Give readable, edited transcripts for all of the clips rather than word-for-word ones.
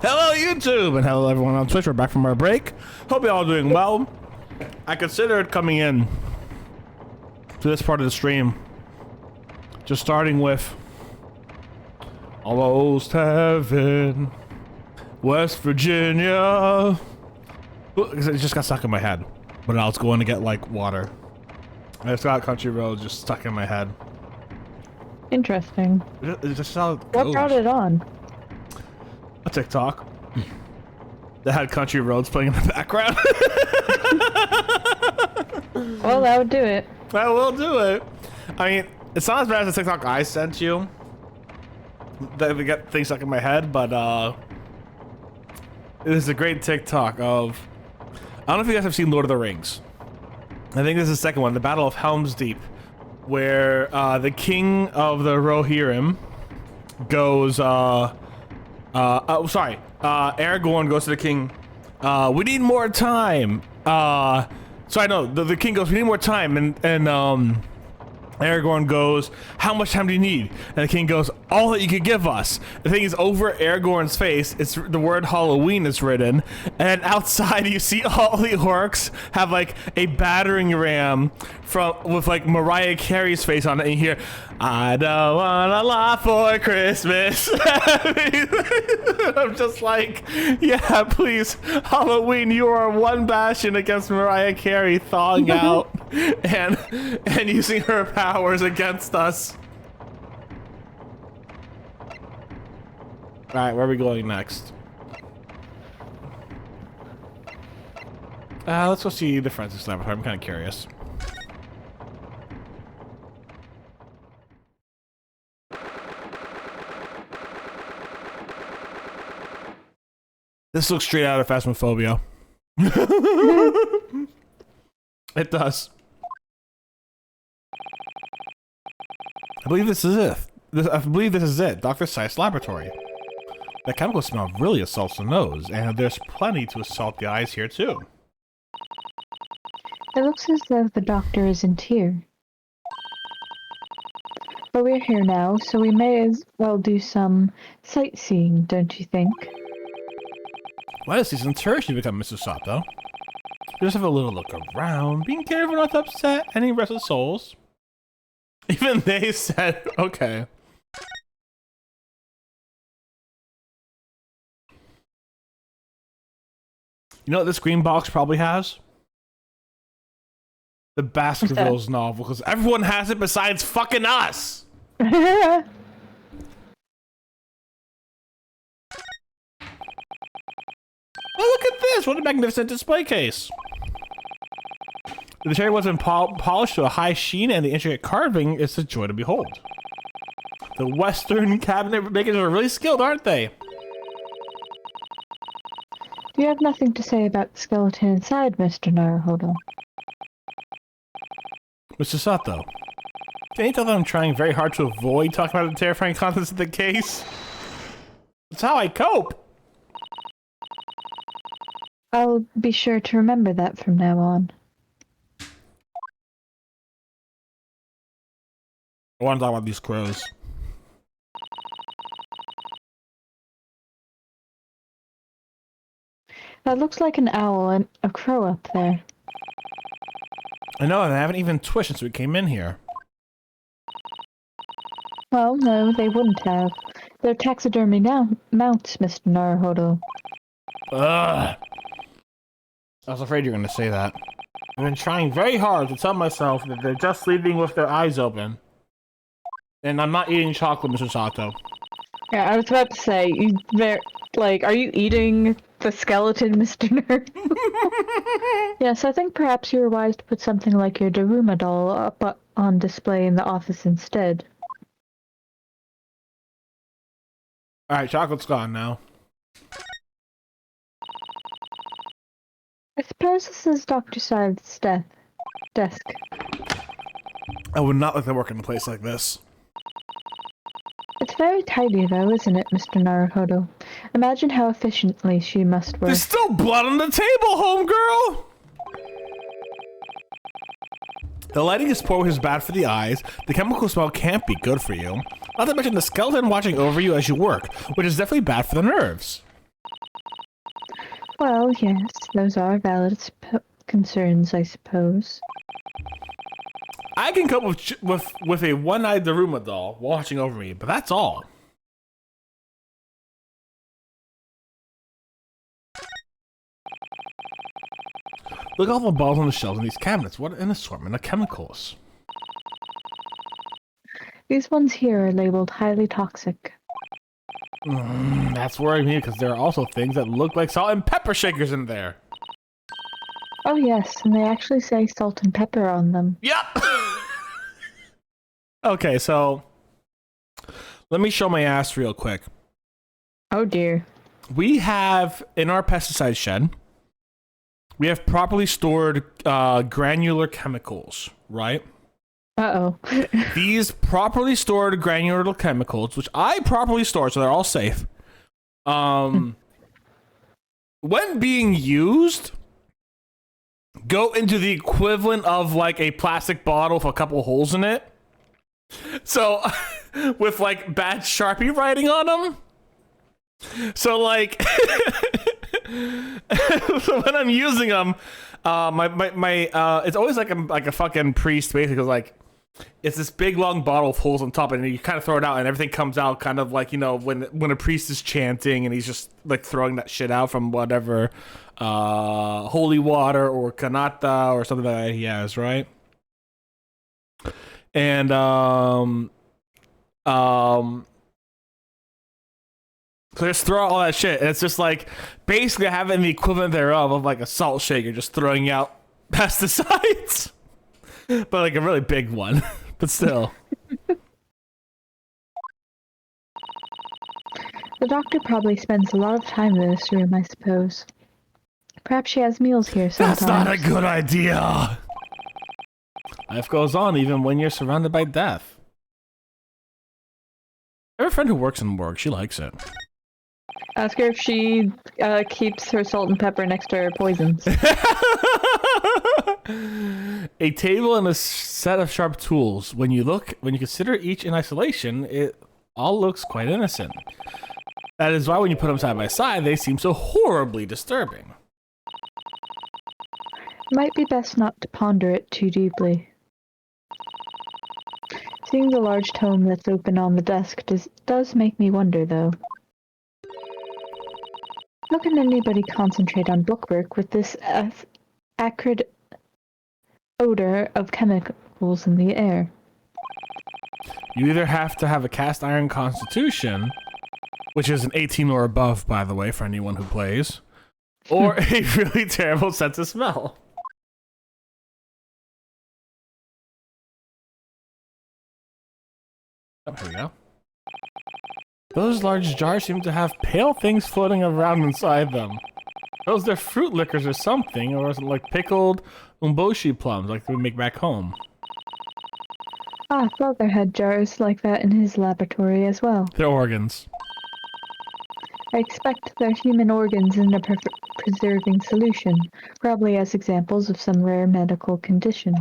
Hello YouTube and hello everyone on Twitch. We're back from our break. Hope you're all doing well. I considered coming in to this part of the stream just starting with Almost Heaven, West Virginia. It just got stuck in my head when I was going to get like water. I just got Country Road just stuck in my head. Interesting. It's just how it What goes. brought it on? A TikTok that had Country Roads playing in the background. Well, that would do it. I will do it. I mean, it's not as bad as the TikTok I sent you that we get things stuck in my head, but it is a great TikTok of, I don't know if you guys have seen Lord of the Rings. I think this is the second one, the Battle of Helm's Deep, where the king of the Rohirrim goes, Aragorn goes to the king, we need more time. So I know the king goes, we need more time, and Aragorn goes, how much time do you need? And the king goes, all that you could give us. The thing is, over Aragorn's face, it's the word Halloween is written, and outside you see all the orcs have like a battering ram with like Mariah Carey's face on it, and you hear, I don't want a lot for Christmas. I'm just like, yeah, please, Halloween, you are one bastion against Mariah Carey thawing out and using her powers against us. All right, where are we going next? Let's go see the Francis Laboratory. I'm kind of curious. This looks straight out of Phasmophobia. It does. I believe this is it. I believe this is it. Dr. Seiss Laboratory. That chemical smell really assaults the nose, and there's plenty to assault the eyes here too. It looks as though the doctor isn't here. But we're here now, so we may as well do some sightseeing, don't you think? Well, this isn't tourist you become, Mrs. Sato. Just have a little look around, being careful not to upset any restless souls. Even they said, okay. You know what this green box probably has? The Baskervilles novel, because everyone has it besides fucking us! Oh, look at this! What a magnificent display case! The cherry was polished to a high sheen, and the intricate carving is a joy to behold. The Western cabinet makers are really skilled, aren't they? You have nothing to say about the skeleton inside, Mr. Naruhodo. Mr. Sato, can you tell that I'm trying very hard to avoid talking about the terrifying contents of the case? That's how I cope! I'll be sure to remember that from now on. I want to talk about these crows. That looks like an owl and a crow up there. I know, and I haven't even twitched since we came in here. Well, no, they wouldn't have. They're taxidermy mounts, Mr. Naruhodo. Ugh. I was afraid you were going to say that. I've been trying very hard to tell myself that they're just sleeping with their eyes open. And I'm not eating chocolate, Mr. Sato. Yeah, I was about to say, are you eating the skeleton, Mr. Nerd? Yes, I think perhaps you were wise to put something like your Daruma doll up on display in the office instead. Alright, chocolate's gone now. I suppose this is Dr. Seiss' desk. I would not like to work in a place like this. It's very tidy though, isn't it, Mr. Naruhodo? Imagine how efficiently she must work. There's still blood on the table, homegirl! The lighting is poor, which is bad for the eyes. The chemical smell can't be good for you. Not to mention the skeleton watching over you as you work, which is definitely bad for the nerves. Well, yes, those are valid concerns, I suppose. I can cope with a one-eyed Daruma doll watching over me, but that's all. Look at all the bottles on the shelves in these cabinets. What an assortment of chemicals. These ones here are labeled highly toxic. That's worrying me because there are also things that look like salt and pepper shakers in there. Oh yes, and they actually say salt and pepper on them. Yep. Okay, so let me show my ass real quick. Oh dear. We have in our pesticide shed, we have properly stored granular chemicals, right? Uh-oh. These properly stored granular chemicals, which I properly store, so they're all safe. When being used, go into the equivalent of like a plastic bottle with a couple holes in it. So, with like bad Sharpie writing on them. So like, so when I'm using them, it's always like I'm like a fucking priest, basically, because like it's this big long bottle with holes on top, and you kind of throw it out, and everything comes out kind of like, you know, when a priest is chanting and he's just like throwing that shit out from whatever holy water or kanata or something like that he has, right? And so just throw out all that shit, and it's just like basically having the equivalent thereof of like a salt shaker, just throwing out pesticides, but like a really big one, but still. The doctor probably spends a lot of time in this room, I suppose. Perhaps she has meals here sometimes. That's not a good idea. Life goes on even when you're surrounded by death. I have a friend who works in morgue. She likes it. Ask her if she keeps her salt and pepper next to her poisons. A table and a set of sharp tools. When you consider each in isolation, it all looks quite innocent. That is why when you put them side by side, they seem so horribly disturbing. Might be best not to ponder it too deeply. Seeing the large tome that's open on the desk does make me wonder, though. How can anybody concentrate on bookwork with this acrid odor of chemicals in the air? You either have to have a cast iron constitution, which is an 18 or above, by the way, for anyone who plays, or a really terrible sense of smell. Oh, here we go. Those large jars seem to have pale things floating around inside them. Those are fruit liquors or something, or is it like pickled umboshi plums like we make back home? Ah, Father had jars like that in his laboratory as well. They're organs. I expect they're human organs in a preserving solution, probably as examples of some rare medical condition.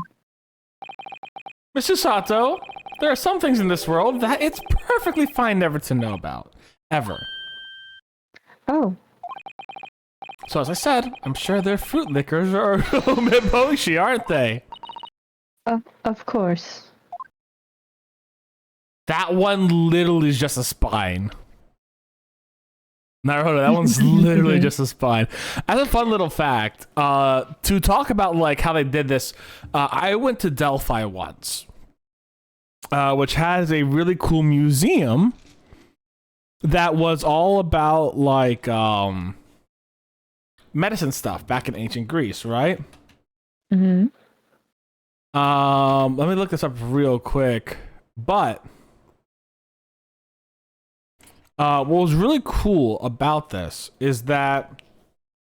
Mr. Sato, there are some things in this world that it's perfectly fine never to know about. Ever. Oh. So as I said, I'm sure they're fruit liquors or umeboshi, aren't they? Of course. That one literally is just a spine. Naruto, that one's literally just a spine. As a fun little fact, to talk about like how they did this, I went to Delphi once, which has a really cool museum that was all about like medicine stuff back in ancient Greece, right? Mm-hmm. Let me look this up real quick. But what was really cool about this is that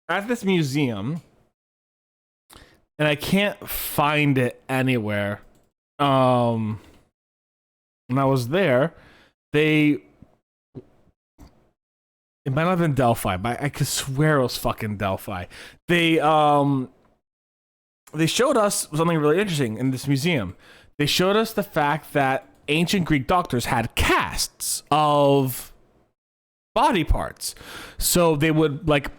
at this museum, and I can't find it anywhere, when I was there, it might not have been Delphi, but I could swear it was fucking Delphi. They showed us something really interesting in this museum. They showed us the fact that ancient Greek doctors had casts of body parts. So they would like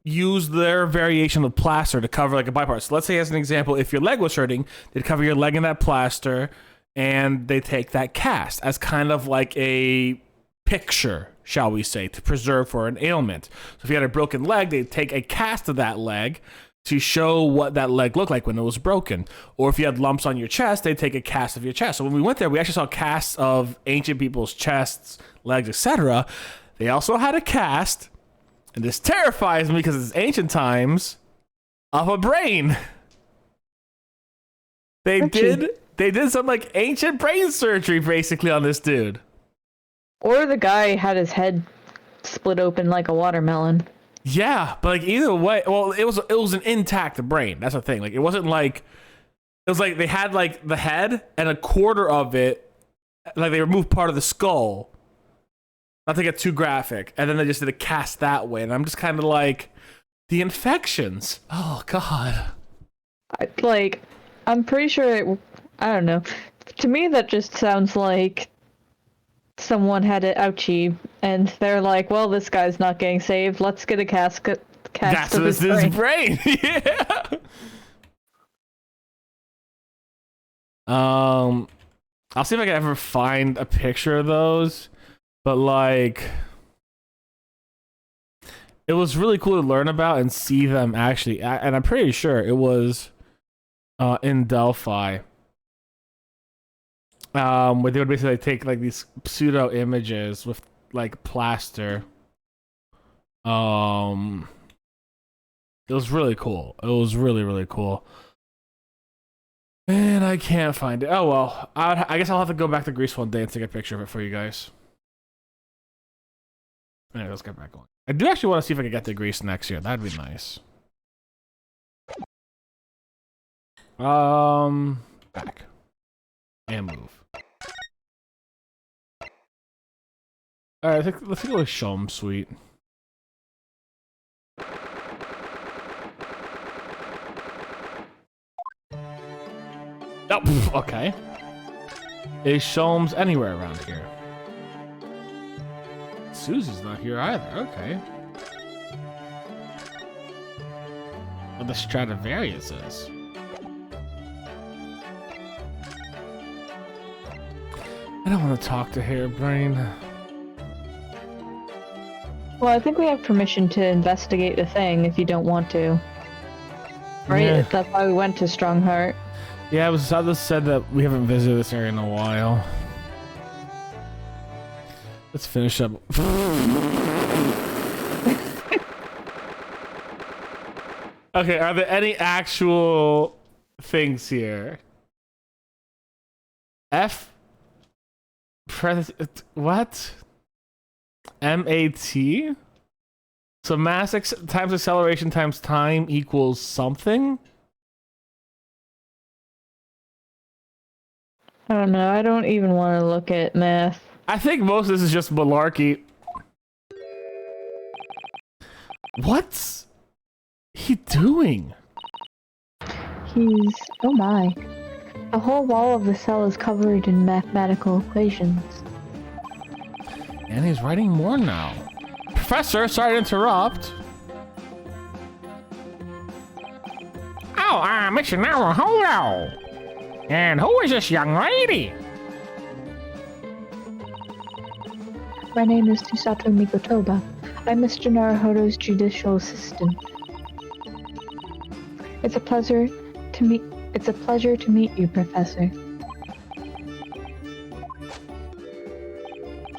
use their variation of plaster to cover like a body part. So let's say, as an example, if your leg was hurting, they'd cover your leg in that plaster, and they take that cast as kind of like a picture, shall we say, to preserve for an ailment. So if you had a broken leg, they'd take a cast of that leg to show what that leg looked like when it was broken. Or if you had lumps on your chest, they'd take a cast of your chest. So when we went there, we actually saw casts of ancient people's chests, legs, etc. They also had a cast, and this terrifies me because it's ancient times, of a brain. They did some like ancient brain surgery basically on this dude. Or the guy had his head split open like a watermelon. Yeah, but like either way, well, it was an intact brain. That's the thing. Like it wasn't like, it was like they had like the head and a quarter of it, like they removed part of the skull. Not to get too graphic, and then they just did a cast that way, and I'm just kind of like, the infections. Oh God. I'm pretty sure I don't know. To me, that just sounds like someone had an ouchie, and they're like, well, this guy's not getting saved. Let's get a cast That's of his brain. Yeah. I'll see if I can ever find a picture of those, but like, it was really cool to learn about and see them actually, and I'm pretty sure it was in Delphi. Where they would basically take like these pseudo images with like plaster. It was really cool. It was really, really cool. And I can't find it. Oh well, I guess I'll have to go back to Greece one day and take a picture of it for you guys. Anyway, let's get back going. I do actually want to see if I can get to Greece next year. That'd be nice. Back. And move. Alright, let's go with Shom Suite. Oh, okay. Is Shom's anywhere around here? Susie's not here either, okay. Well, the Stradivarius is. I don't want to talk to Hairbrain. Well, I think we have permission to investigate the thing if you don't want to. Right? Yeah. That's why we went to Strongheart. Yeah, it was others said that we haven't visited this area in a while. Let's finish up. Okay, are there any actual things here? What? MAT? So mass times acceleration times time equals something? I don't know. I don't even want to look at math. I think most of this is just malarkey. What's he doing? Oh my. The whole wall of the cell is covered in mathematical equations. And he's writing more now. Professor, sorry to interrupt. Oh, Missionary, hello. And who is this young lady? My name is Tusato Mikotoba. I'm Mr. Naruhodo's judicial assistant. It's a pleasure to meet you, Professor.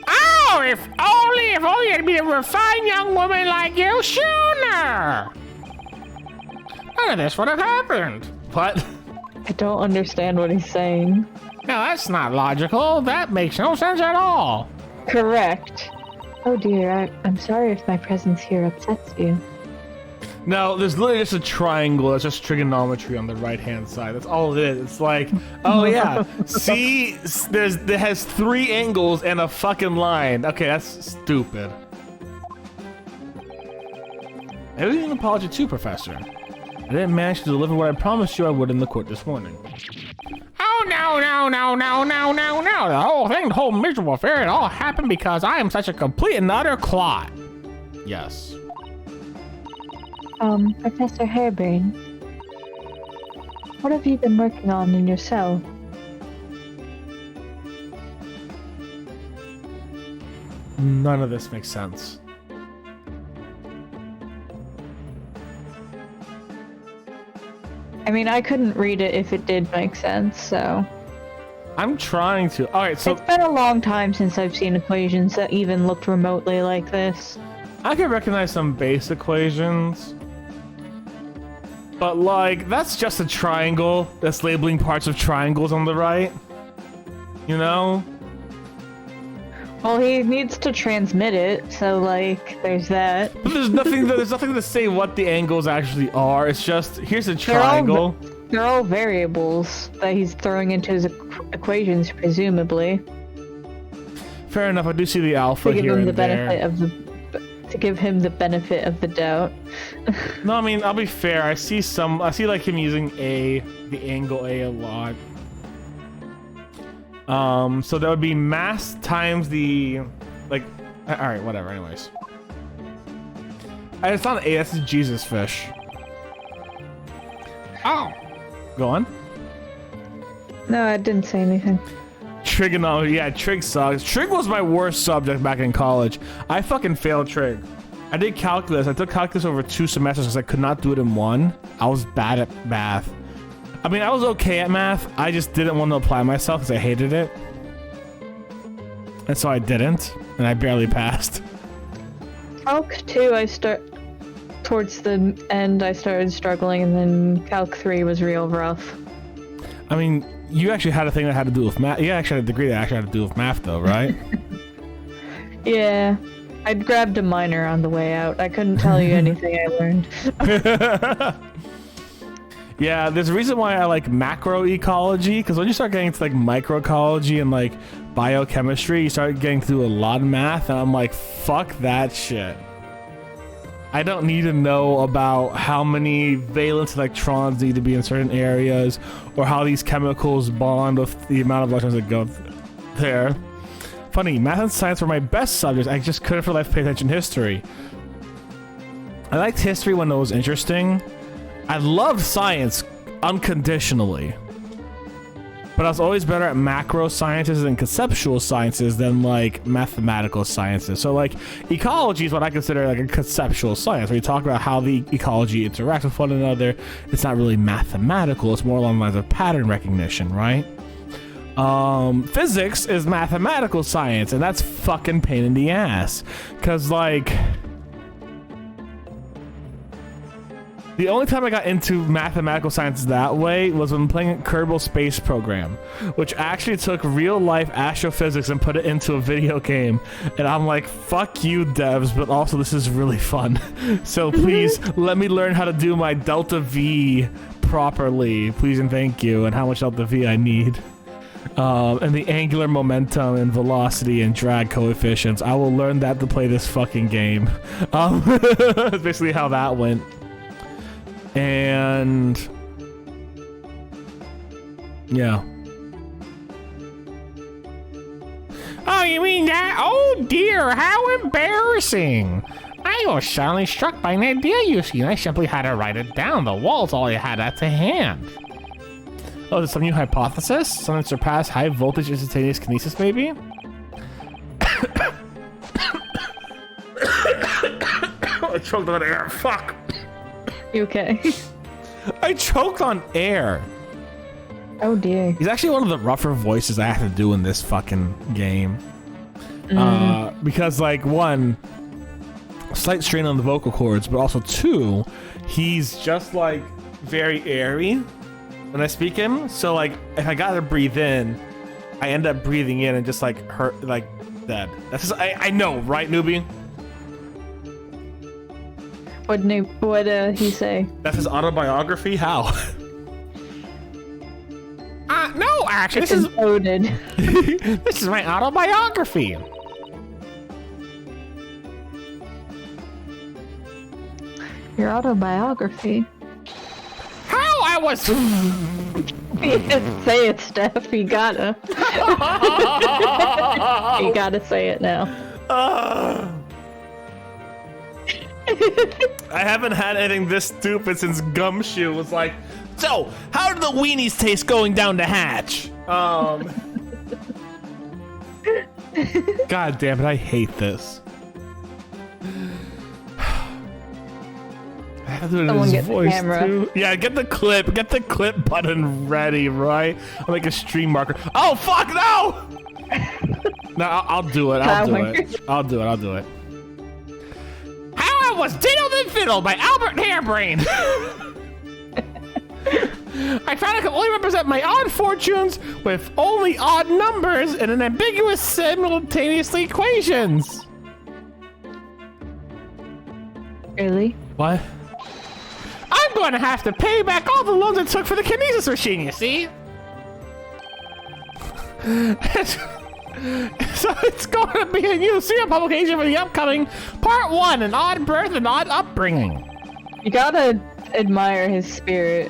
Oh, if only I'd be a refined young woman like you sooner! None of this would have happened. What? I don't understand what he's saying. No, that's not logical. That makes no sense at all. Correct. Oh dear, I'm sorry if my presence here upsets you. No, there's literally just a triangle. That's just trigonometry on the right-hand side. That's all it is. It's like, oh yeah, see, there has 3 angles and a fucking line. Okay, that's stupid. I owe you an apology too, Professor. I didn't manage to deliver what I promised you I would in the court this morning. Oh, no. The whole thing, the whole miserable affair, it all happened because I am such a complete and utter clot. Yes. Professor Harebrain, what have you been working on in your cell? None of this makes sense. I mean, I couldn't read it if it did make sense, so... I'm trying to. Alright, so... It's been a long time since I've seen equations that even looked remotely like this. I can recognize some base equations. But, like, that's just a triangle that's labeling parts of triangles on the right. You know? Well, he needs to transmit it, so, like, there's that. But there's nothing to say what the angles actually are. It's just, here's a triangle. They're all variables that he's throwing into his equations, presumably. Fair enough, I do see the alpha here and there. To give him the benefit of the doubt. No, I mean, I'll be fair. I see like him using the angle A a lot. So that would be mass times the, like, all right, whatever. Anyways, it's not an A. That's a Jesus fish. Oh, go on. No, I didn't say anything. Trigonometry, yeah, trig sucks. Trig was my worst subject back in college. I fucking failed trig. I did calculus. I took calculus over 2 semesters because I could not do it in one. I was bad at math. I mean, I was okay at math. I just didn't want to apply myself because I hated it. And so I didn't, and I barely passed. Calc 2, towards the end, I started struggling, and then Calc 3 was real rough. I mean, you actually had a thing that had to do with math. You actually had a degree that actually had to do with math, though, right? Yeah. I grabbed a minor on the way out. I couldn't tell you anything I learned. Yeah, there's a reason why I like macroecology, because when you start getting into like microecology and like biochemistry, you start getting through a lot of math, and I'm like, fuck that shit. I don't need to know about how many valence electrons need to be in certain areas, or how these chemicals bond with the amount of electrons that go there. Funny, math and science were my best subjects. I just couldn't for life pay attention to history. I liked history when it was interesting. I loved science unconditionally. But I was always better at macro sciences and conceptual sciences than like mathematical sciences. So like ecology is what I consider like a conceptual science, where you talk about how the ecology interacts with one another. It's not really mathematical. It's more along the lines of pattern recognition, right? Physics is mathematical science, and that's fucking pain in the ass. Cause like, the only time I got into mathematical science that way was when playing Kerbal Space Program, which actually took real life astrophysics and put it into a video game. And I'm like, fuck you devs, but also this is really fun. So please let me learn how to do my delta V properly, please and thank you, and how much delta V I need. And the angular momentum and velocity and drag coefficients. I will learn that to play this fucking game. That's basically how that went. And yeah. Oh, you mean that? Oh dear, how embarrassing. I was suddenly struck by an idea you see, and I simply had to write it down. The wall's all I had at the hand. Oh, is it some new hypothesis? Something to surpass high voltage instantaneous kinesis, maybe? I choked on air. Fuck. You okay? I choked on air. Oh dear. He's actually one of the rougher voices I have to do in this fucking game. Because like, one, slight strain on the vocal cords, but also two, he's just like very airy when I speak him. So like, if I gotta breathe in, I end up breathing in and just like hurt, like dead. That's just, I know, right, newbie? What did he say? That's his autobiography? How? No, actually, this is loaded. This is my autobiography. Your autobiography? How I was... Say it, Steph. You gotta. You gotta say it now. I haven't had anything this stupid since Gumshoe was like, so, how do the weenies taste going down the hatch? God damn it, I hate this. I have to do it in his voice too. Yeah, get the clip button ready, right? I'll make a stream marker. Oh fuck no! No, I'll do it. I'll do it. How I was diddled and fiddled by Albert Hairbrain. I found I could only represent my odd fortunes with only odd numbers and an ambiguous simultaneously equations. Really? What? I'm going to have to pay back all the loans I took for the kinesis machine, you see? So it's going to be a new serial publication for the upcoming Part 1, An Odd Birth and Odd Upbringing. You gotta admire his spirit.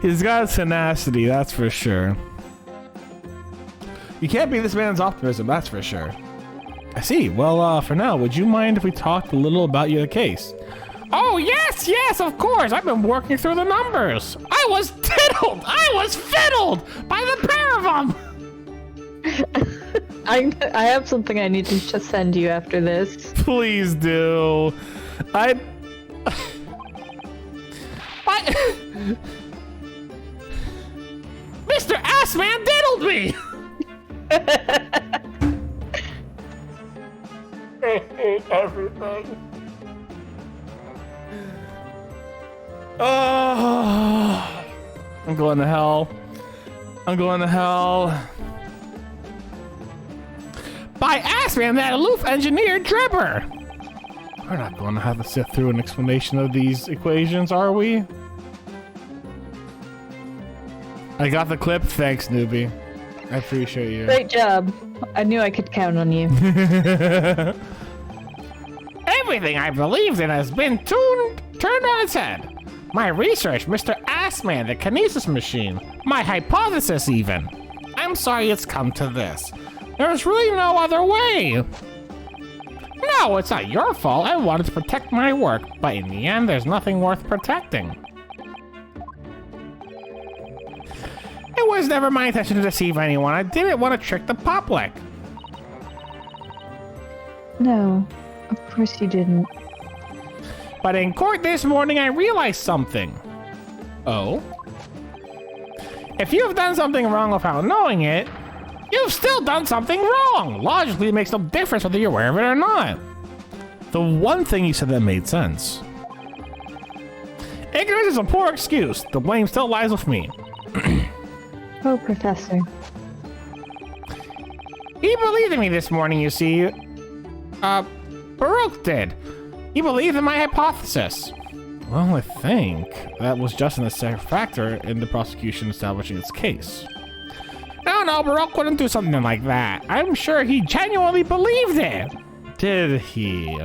He's got tenacity, that's for sure. You can't beat this man's optimism, that's for sure. I see. Well, for now, would you mind if we talked a little about your case? Oh, yes, of course. I've been working through the numbers. I was fiddled by the pair of them. I have something I need to just send you after this. Please do. Mr. Assman diddled me! I hate everything. Oh, I'm going to hell. By Assman, that aloof engineer Dribber. We're not going to have to sit through an explanation of these equations, are we? I got the clip. Thanks, newbie. I appreciate you. Great job. I knew I could count on you. Everything I believed in has been turned on its head. My research, Mr. Assman, the kinesis machine. My hypothesis, even. I'm sorry it's come to this. There's really no other way. No, it's not your fault. I wanted to protect my work, but in the end, there's nothing worth protecting. It was never my intention to deceive anyone. I didn't want to trick the public. No, of course you didn't. But in court this morning, I realized something. Oh? If you've done something wrong without knowing it, you've still done something wrong. Logically, it makes no difference whether you're aware of it or not. The one thing you said that made sense. Ignorance is a poor excuse. The blame still lies with me. Oh, Professor. He believed in me this morning, you see. Baruch did. He believed in my hypothesis. Well, I think that was just a necessary factor in the prosecution establishing its case. No, Baruch wouldn't do something like that. I'm sure he genuinely believed it. Did he?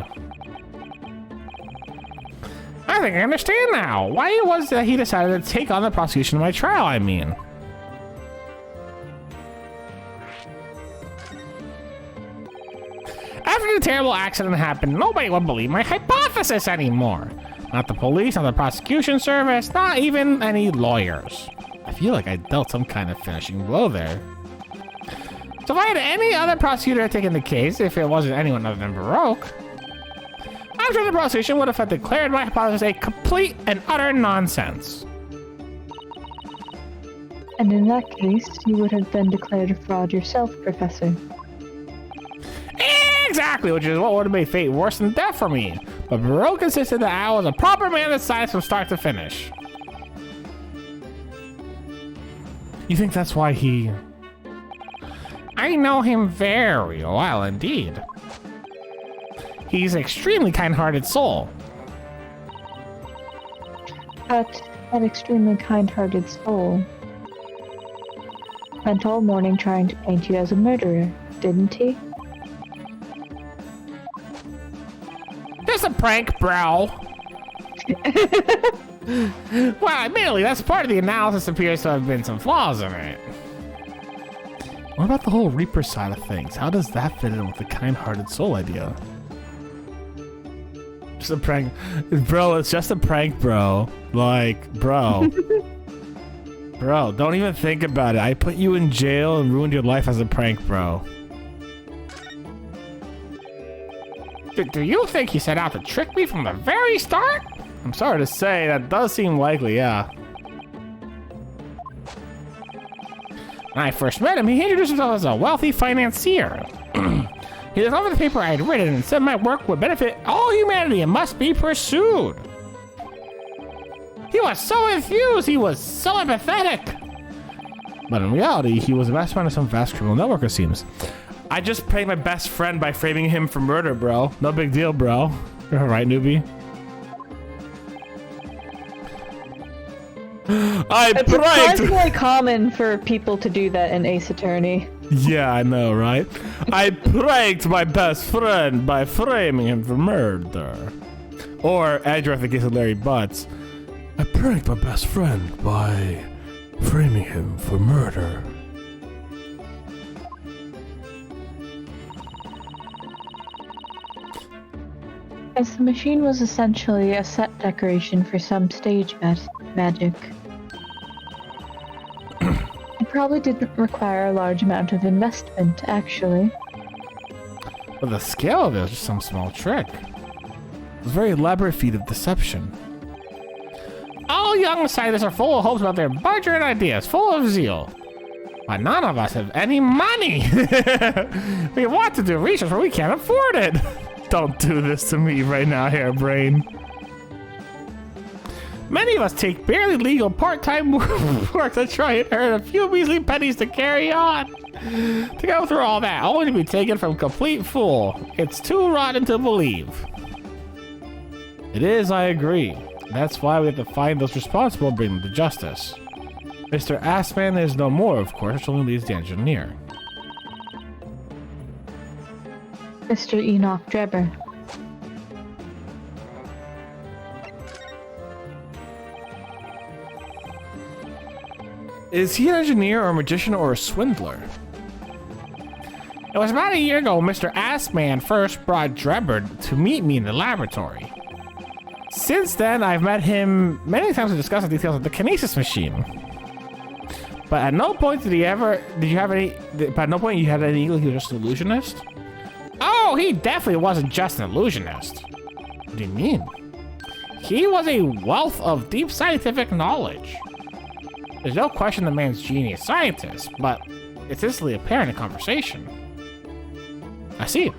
I think I understand now. Why it was that he decided to take on the prosecution of my trial, I mean. After the terrible accident happened, nobody would believe my hypothesis anymore. Not the police, not the prosecution service, not even any lawyers. I feel like I dealt some kind of finishing blow there. So if I had any other prosecutor taking the case, if it wasn't anyone other than Baruch, I'm sure the prosecution would have declared my hypothesis a complete and utter nonsense. And in that case, you would have been declared a fraud yourself, Professor. Exactly, which is what would have made fate worse than death for me. But Baruch insisted that I was a proper man of science from start to finish. You think that's why he... I know him very well indeed. He's an extremely kind-hearted soul. But that extremely kind-hearted soul spent all morning trying to paint you as a murderer, didn't he? Just a prank, bro. Well, admittedly, that's part of the analysis appears to have been some flaws in it. What about the whole Reaper side of things? How does that fit in with the kind-hearted soul idea? Just a prank. Bro, it's just a prank, bro. Like, bro. Bro, don't even think about it. I put you in jail and ruined your life as a prank, bro. Do you think he set out to trick me from the very start? I'm sorry to say, that does seem likely, yeah. When I first met him, he introduced himself as a wealthy financier. He discovered the paper I had written and said my work would benefit all humanity and must be pursued. He was so enthused, he was so empathetic. But in reality, he was a mastermind of some vast criminal network, it seems. I just pranked my best friend by framing him for murder, bro. No big deal, bro. You're right, newbie. It's surprisingly common for people to do that in Ace Attorney. Yeah, I know, right? I pranked my best friend by framing him for murder. Or, Andrew, I think it's Larry Butts. I pranked my best friend by framing him for murder. As the machine was essentially a set decoration for some stage magic. It probably didn't require a large amount of investment, actually. But the scale of it was just some small trick. It was a very elaborate feat of deception. All young scientists are full of hopes about their budget and ideas, full of zeal. But none of us have any money. We want to do research, but we can't afford it. Don't do this to me right now, Hairbrain. Many of us take barely legal part-time work to try and earn a few measly pennies to carry on. To go through all that, only to be taken from complete fool. It's too rotten to believe. It is, I agree. That's why we have to find those responsible and bring them to justice. Mr. Assman is no more, of course, which only leaves the engineer. Mr. Enoch Drebber. Is he an engineer or a magician or a swindler? It was about a year ago Mr. Assman first brought Drebber to meet me in the laboratory. Since then, I've met him many times to discuss the details of the kinesis machine. But at no point you had any inkling he was just an illusionist? Oh, he definitely wasn't just an illusionist. What do you mean? He was a wealth of deep scientific knowledge. There's no question the man's genius scientist, but it's instantly apparent in conversation. I see.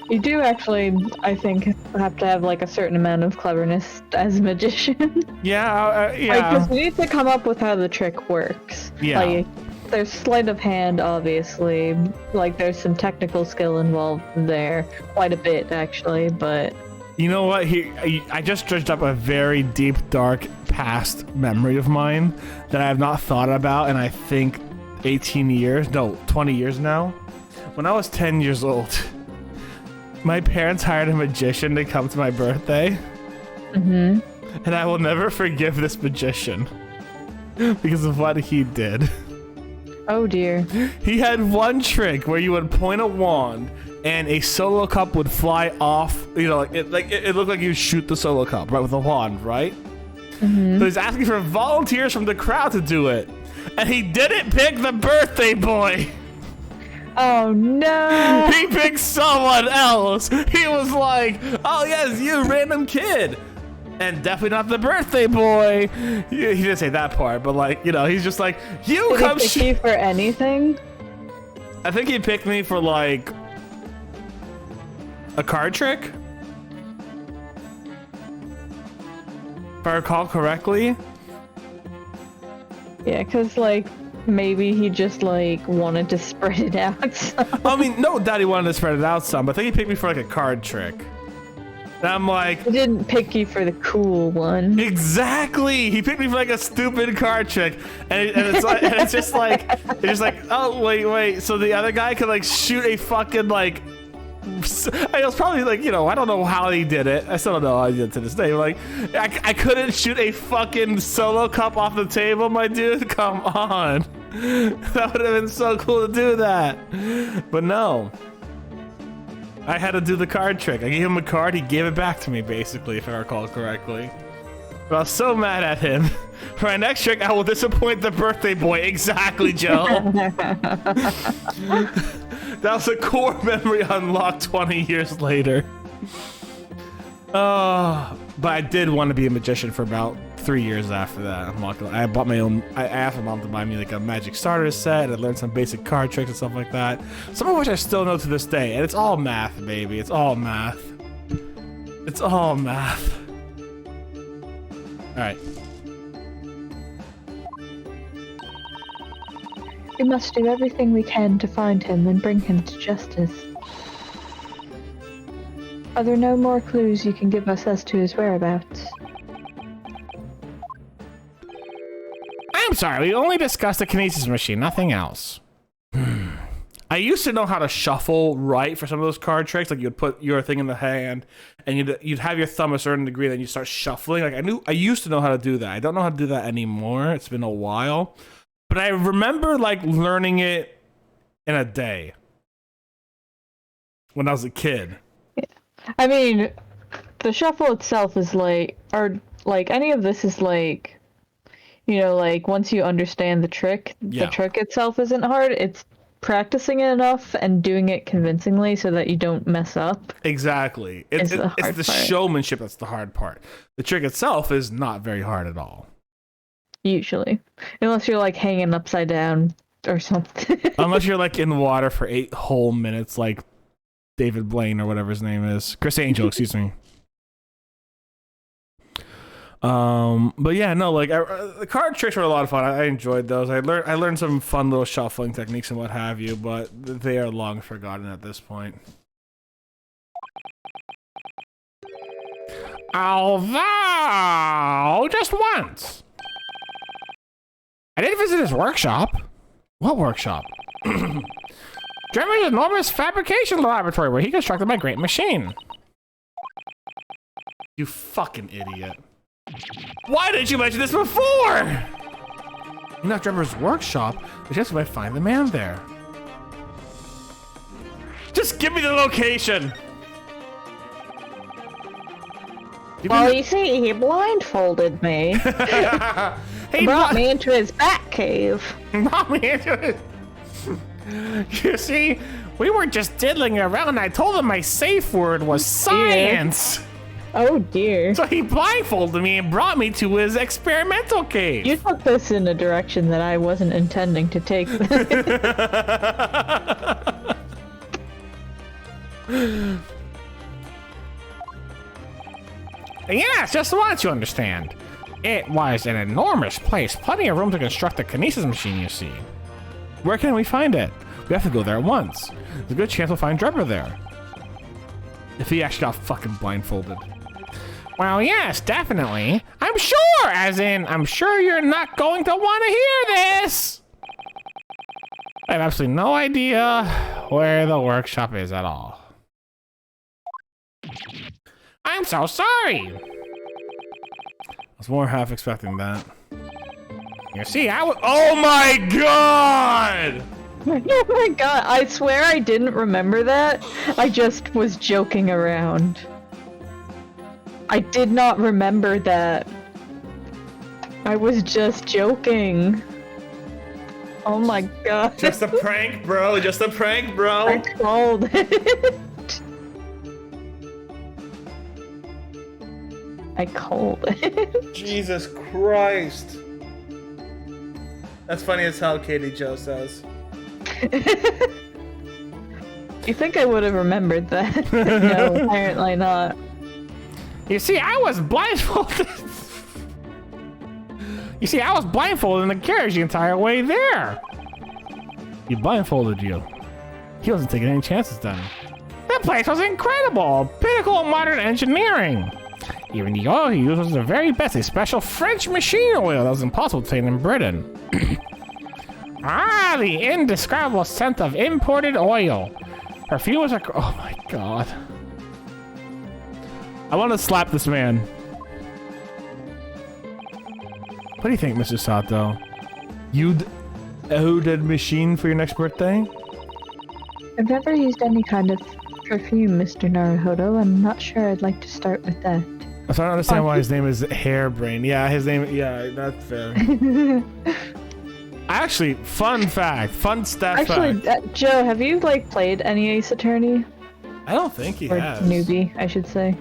You do actually, I think, have to have like a certain amount of cleverness as a magician. Yeah, yeah. Because you need to come up with how the trick works. Yeah. Like, there's sleight of hand, obviously. Like, there's some technical skill involved there. Quite a bit, actually, but... You know what? I just dredged up a very deep, dark past memory of mine that I have not thought about in, I think, 20 years now. When I was 10 years old, my parents hired a magician to come to my birthday. Mm-hmm. And I will never forgive this magician because of what he did. Oh dear. He had one trick where you would point a wand and a solo cup would fly off. You know, it looked like you shoot the solo cup, right, with a wand, right? Mm-hmm. So he's asking for volunteers from the crowd to do it. And he didn't pick the birthday boy. Oh no! He picked someone else. He was like, oh yes, you random kid. And definitely not the birthday boy. He didn't say that part, but like, you know, he's just like, you Did come he pick you for anything? I think he picked me for like a card trick. If I recall correctly. Yeah, because like maybe he just like wanted to spread it out. So. I mean, no doubt he wanted to spread it out some, but I think he picked me for like a card trick. And I'm like, He didn't pick you for the cool one. exactly. He picked me for like a stupid card trick, and it's like, and it's just like, oh wait. So the other guy could like shoot a fucking like. I was probably like, you know, I don't know how he did it. I still don't know how he did it to this day. Like, I couldn't shoot a fucking solo cup off the table, my dude. Come on. That would have been so cool to do that. But no. I had to do the card trick. I gave him a card, he gave it back to me, basically, if I recall correctly. But I was so mad at him. For my next trick, I will disappoint the birthday boy. Exactly, Joe. That was a core memory unlocked 20 years later. But I did want to be a magician for about 3 years after that. I'm not gonna, I bought my own. I asked my mom to buy me like a magic starter set. And I learned some basic card tricks and stuff like that. Some of which I still know to this day. And it's all math, baby. It's all math. It's all math. All right. We must do everything we can to find him and bring him to justice. Are there no more clues you can give us as to his whereabouts? I'm sorry, we only discussed the kinesis machine, nothing else. I used to know how to shuffle right for some of those card tricks. Like you'd put your thing in the hand, and you'd have your thumb a certain degree, then you start shuffling. Like I used to know how to do that. I don't know how to do that anymore. It's been a while, but I remember like learning it in a day when I was a kid. I mean, the shuffle itself is like, or like any of this is like, you know, like once you understand the trick, Yeah. the trick itself isn't hard. It's practicing it enough and doing it convincingly so that you don't mess up. Exactly. It's the part. showmanship that's the hard part. The trick itself is not very hard at all. Usually. Unless you're like hanging upside down or something. Unless you're like in water for 8 whole minutes, like David Blaine or whatever his name is. Chris Angel, excuse me. But yeah, no, like the card tricks were a lot of fun. I enjoyed those. I learned some fun little shuffling techniques and what have you, but they are long forgotten at this point. Although, just once. I did visit his workshop. What workshop? Dremmer's enormous fabrication laboratory where he constructed my great machine. You fucking idiot. Why didn't you mention this before? You're not Drummer's workshop, but just might find the man there. Just give me the location. Well, you see, he blindfolded me. He Brought me into his bat cave. Brought me into it. You see, we were just diddling around. I told him my safe word was science. Oh dear. So he blindfolded me and brought me to his experimental cave. You took this in a direction that I wasn't intending to take. Yes, just once, you understand. It was an enormous place, plenty of room to construct the kinesis machine, you see. Where can we find it? We have to go there once. There's a good chance we'll find Drebber there. If he actually got fucking blindfolded. Well, yes, definitely. I'm sure, as in, I'm sure you're not going to want to hear this. I have absolutely no idea where the workshop is at all. I'm so sorry. I was more half expecting that. You see, I was. Oh my god! Oh my god, I swear I didn't remember that. I just was joking around. I did not remember that. I was just joking. Oh my god. Just a prank, bro. Just a prank, bro. I called it. I called it. Jesus Christ. That's funny as hell, Katie Joe says. You think I would have remembered that? No, apparently not. You see, I was blindfolded. You see, I was blindfolded in the carriage the entire way there. He blindfolded you. He wasn't taking any chances then. That place was incredible. Pinnacle of modern engineering. Even the oil he used was the very best, a special French machine oil that was impossible to obtain in Britain. Ah, the indescribable scent of imported oil. Perfume was a... Oh my god. I want to slap this man. What do you think, Mr. Sato? You'd owe that machine for your next birthday? I've never used any kind of perfume, Mr. Naruhodo. I'm not sure I'd like to start with that. I don't understand why his name is Hairbrain. Yeah, his name. Yeah, that's fair. Actually, fun fact, fun stat fact. Joe, have you like played any Ace Attorney? I don't think he or has. Newbie, I should say.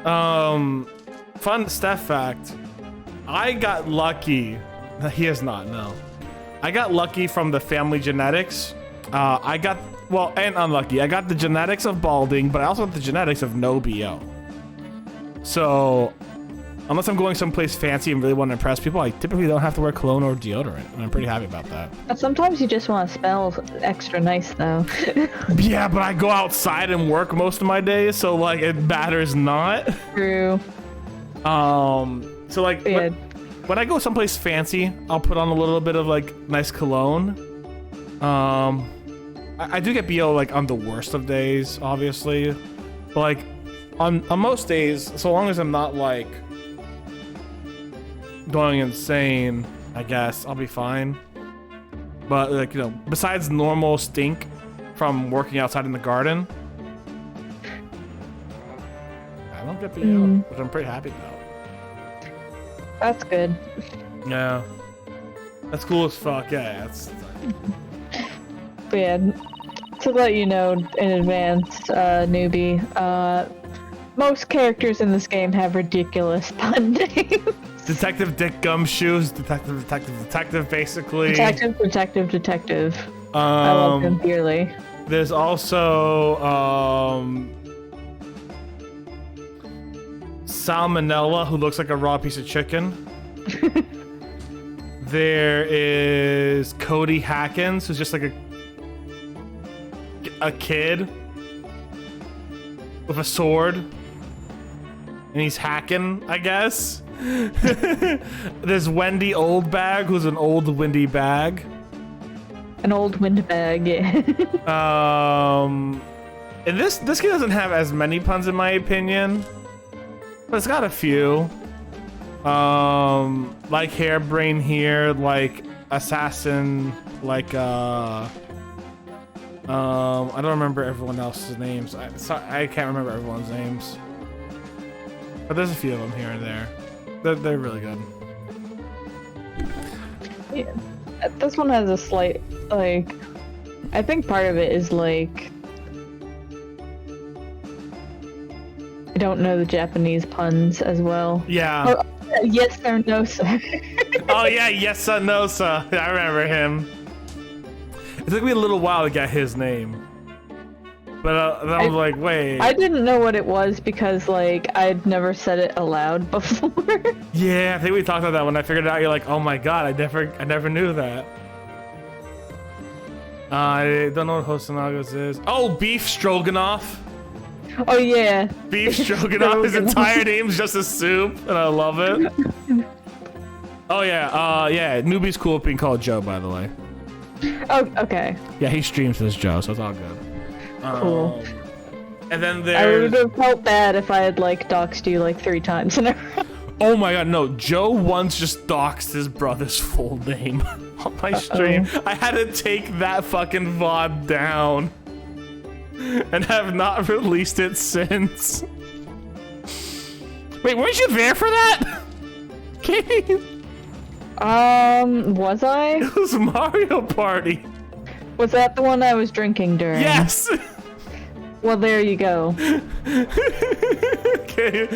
Fun stat fact. I got lucky. He has not. No, I got lucky from the family genetics. I got and unlucky. I got the genetics of balding, but I also got the genetics of no BO. So, unless I'm going someplace fancy and really want to impress people, I typically don't have to wear cologne or deodorant, and I'm pretty happy about that. But sometimes you just want to smell extra nice, though. Yeah, but I go outside and work most of my days, so like it matters not. True. So like when I go someplace fancy, I'll put on a little bit of like nice cologne. I do get BO like on the worst of days, obviously, but like on most days, so long as I'm not like going insane, I guess I'll be fine. But like, you know, besides normal stink from working outside in the garden, I don't get BO, which I'm pretty happy about. That's good. Yeah, that's cool as fuck. Yeah, that's. But yeah, to let you know in advance, newbie, most characters in this game have ridiculous pun names. Detective Dick Gumshoes, detective, basically. Detective. I love him dearly. There's also, Salmonella, who looks like a raw piece of chicken. There is Cody Hackins, who's just like a kid with a sword, and he's hacking, I guess. There's Wendy Oldbag, who's an old windy bag. An old windbag, yeah. And this game doesn't have as many puns in my opinion, but it's got a few. Like Hairbrain here, like Assassin, like I don't remember everyone else's names. I can't remember everyone's names, but there's a few of them here and there. They're really good. Yeah. This one has a slight, like, I think part of it is like, I don't know the Japanese puns as well. Yeah. Oh, yes or no, sir. Oh yeah, yes sir, no sir. I remember him. It took me a little while to get his name, but then I was like, wait. I didn't know what it was because like I'd never said it aloud before. Yeah, I think we talked about that when I figured it out. You're like, oh my god, I never knew that. I don't know what Hosanagos is. Oh, beef stroganoff. Oh yeah. Beef stroganoff. His entire name's just a soup, and I love it. Oh yeah, yeah. Newbie's cool being called Joe, by the way. Oh, okay. Yeah, he streams as Joe, so it's all good. Cool. And then I there's... would have felt bad if I had like doxed you like 3 times in a row. Oh my god, no. Joe once just doxed his brother's full name on my stream. I had to take that fucking VOD down and have not released it since. Wait, weren't you there for that? Katie? Was I? It was Mario Party. Was that the one I was drinking during? Yes! Well, there you go. Okay.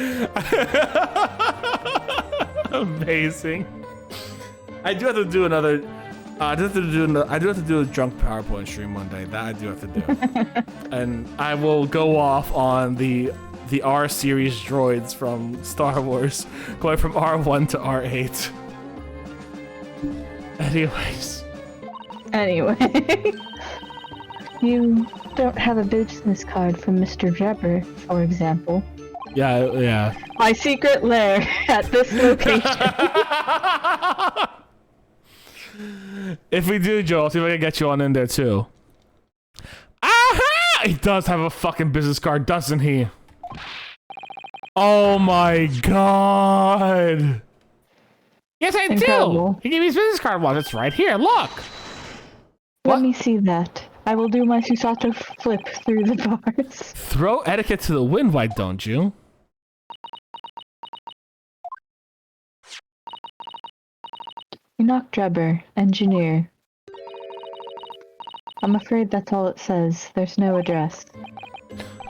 Amazing. I do have to do another. I do have to do a drunk PowerPoint stream one day. That I do have to do. And I will go off on the R series droids from Star Wars, going from R1 to R8. Anyways. Anyway. You don't have a business card from Mr. Jabber, for example. Yeah. My secret lair at this location. If we do, Joel, see if I can get you on in there too. Aha! He does have a fucking business card, doesn't he? Oh my god. Yes, I Incredible. do. He gave me his business card once. It's right here. Look. Let me see that. I will do my Susato flip through the bars. Throw etiquette to the wind, why don't you? Enoch Drebber, engineer. I'm afraid that's all it says. There's no address.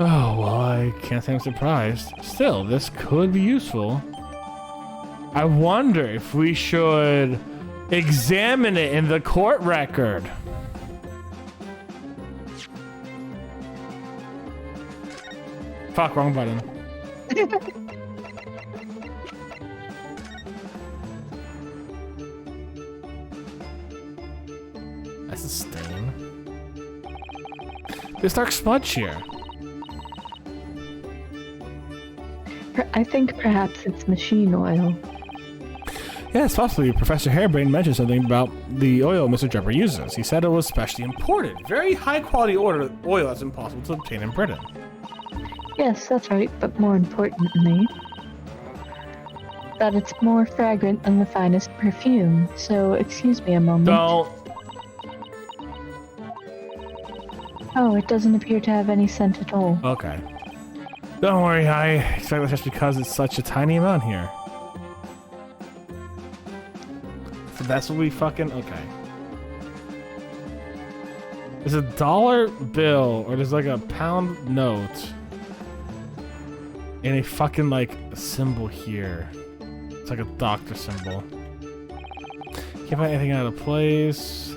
Oh, well, I can't say I'm surprised. Still, this could be useful. I wonder if we should examine it in the court record. Fuck, wrong button. That's a stain. There's dark smudge here. I think perhaps it's machine oil. Yes, possibly. Professor Harebrain mentioned something about the oil Mr. Drebber uses. He said it was specially imported. Very high quality oil that's impossible to obtain in Britain. Yes, that's right, but more importantly, that it's more fragrant than the finest perfume. So, excuse me a moment. Don't. Oh, it doesn't appear to have any scent at all. Okay. Don't worry, I expect that's just because it's such a tiny amount here. So that's what we fucking... Okay. There's a dollar bill, or there's like a pound note. And a fucking, like, symbol here. It's like a doctor symbol. Can't find anything out of place.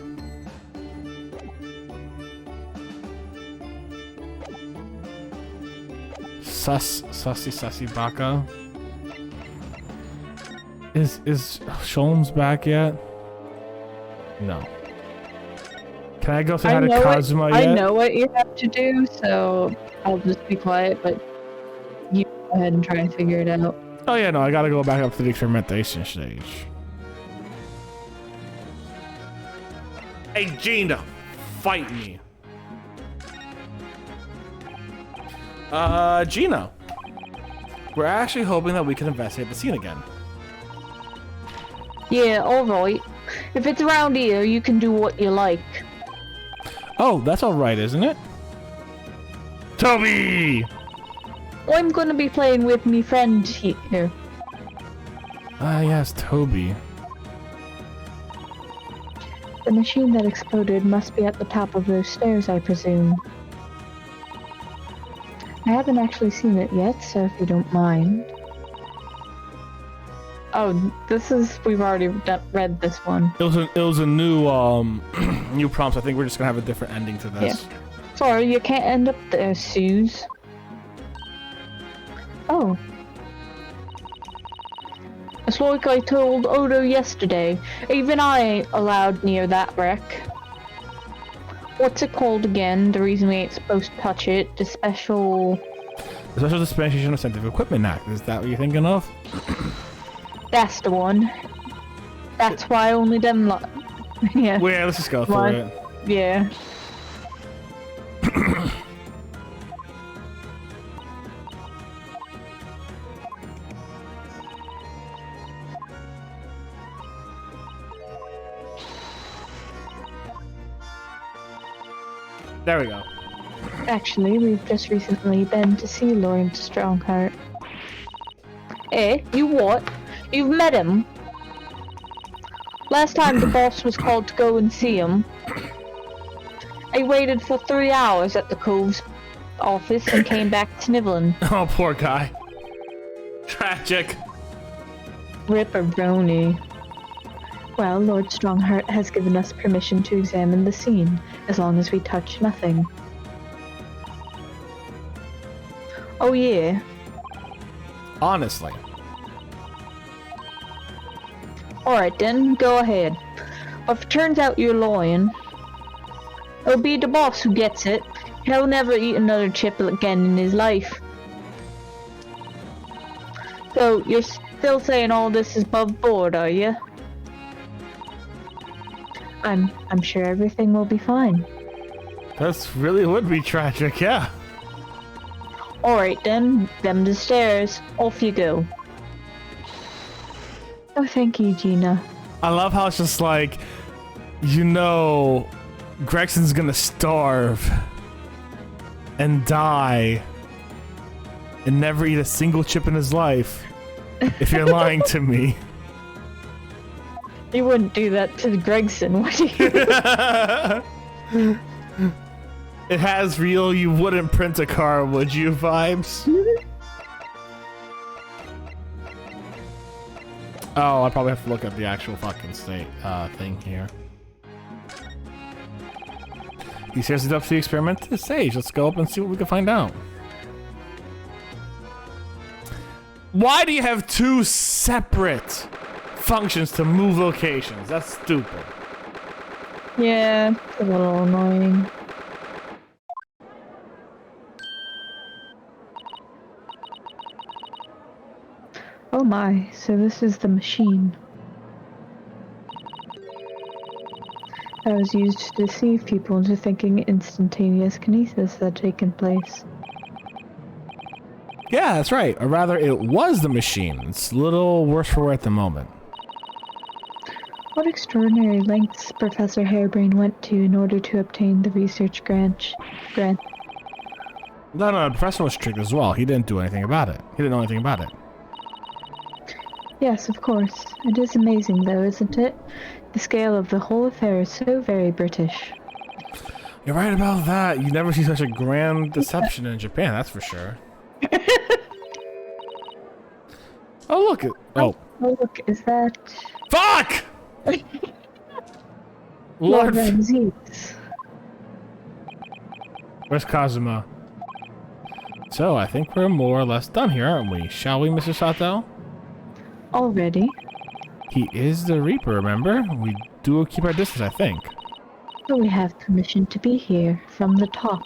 Sussy Baka. Is Sholmes back yet? No. Can I go say hi to Kazuma yet? I know what you have to do, so I'll just be quiet, but you go ahead and try and figure it out. Oh yeah, no, I gotta go back up to the experimentation stage. Hey, Gina, fight me. Gina. We're actually hoping that we can investigate the scene again. Yeah, alright. If it's around here, you can do what you like. Oh, that's alright, isn't it? Toby! I'm gonna be playing with me friend here. Ah, yes, Toby. The machine that exploded must be at the top of those stairs, I presume. I haven't actually seen it yet, so if you don't mind. Oh, we've already read this one. It was a new new prompt. I think we're just gonna have a different ending to this. Yeah. Sorry, you can't end up there, Suze. Oh. It's like I told Odo yesterday. Even I ain't allowed near that wreck. What's it called again? The reason we ain't supposed to touch it? The Special Dispensation of Scientific Equipment Act. Is that what you're thinking of? That's the one. That's why only them yeah. Well, yeah, let's just go through it. Yeah. There we go. Actually, we've just recently been to see Lawrence Strongheart. Eh? You what? You've met him? Last time the boss was called to go and see him, I waited for 3 hours at the Cove's office and came back sniveling. Oh, poor guy. Tragic. Ripperoni. Well, Lord Strongheart has given us permission to examine the scene, as long as we touch nothing. Oh yeah? Honestly. Alright then, go ahead. If it turns out you're lying, it'll be the boss who gets it. He'll never eat another chip again in his life. So, you're still saying all this is above board, are you? I'm sure everything will be fine. That's really would be tragic, yeah. Alright then, them the stairs. Off you go. Oh, thank you, Gina. I love how it's just like, you know, Gregson's gonna starve. and die and never eat a single chip in his life if you're lying to me. You wouldn't do that to Gregson, would you? It has real you wouldn't print a car, would you vibes? Oh, I probably have to look at the actual fucking state thing here. He seriously up to the experimental stage. Let's go up and see what we can find out. Why do you have two separate functions to move locations? That's stupid. Yeah, it's a little annoying. Oh my, so this is the machine. That was used to deceive people into thinking instantaneous kinesis had taken place. Yeah, that's right. Or rather, it was the machine. It's a little worse for wear at the moment. What extraordinary lengths Professor Harebrain went to in order to obtain the research grant. No, the professor was strict as well. He didn't do anything about it. He didn't know anything about it. Yes, of course. It is amazing, though, isn't it? The scale of the whole affair is so very British. You're right about that. You never see such a grand deception in Japan, that's for sure. Oh, look. Oh, look, is that... Fuck! Lord Lord. Ramses? Where's Kazuma? So, I think we're more or less done here, aren't we? Shall we, Mr. Sato? Already? He is the Reaper, remember? We do keep our distance, I think. But we have permission to be here, from the top.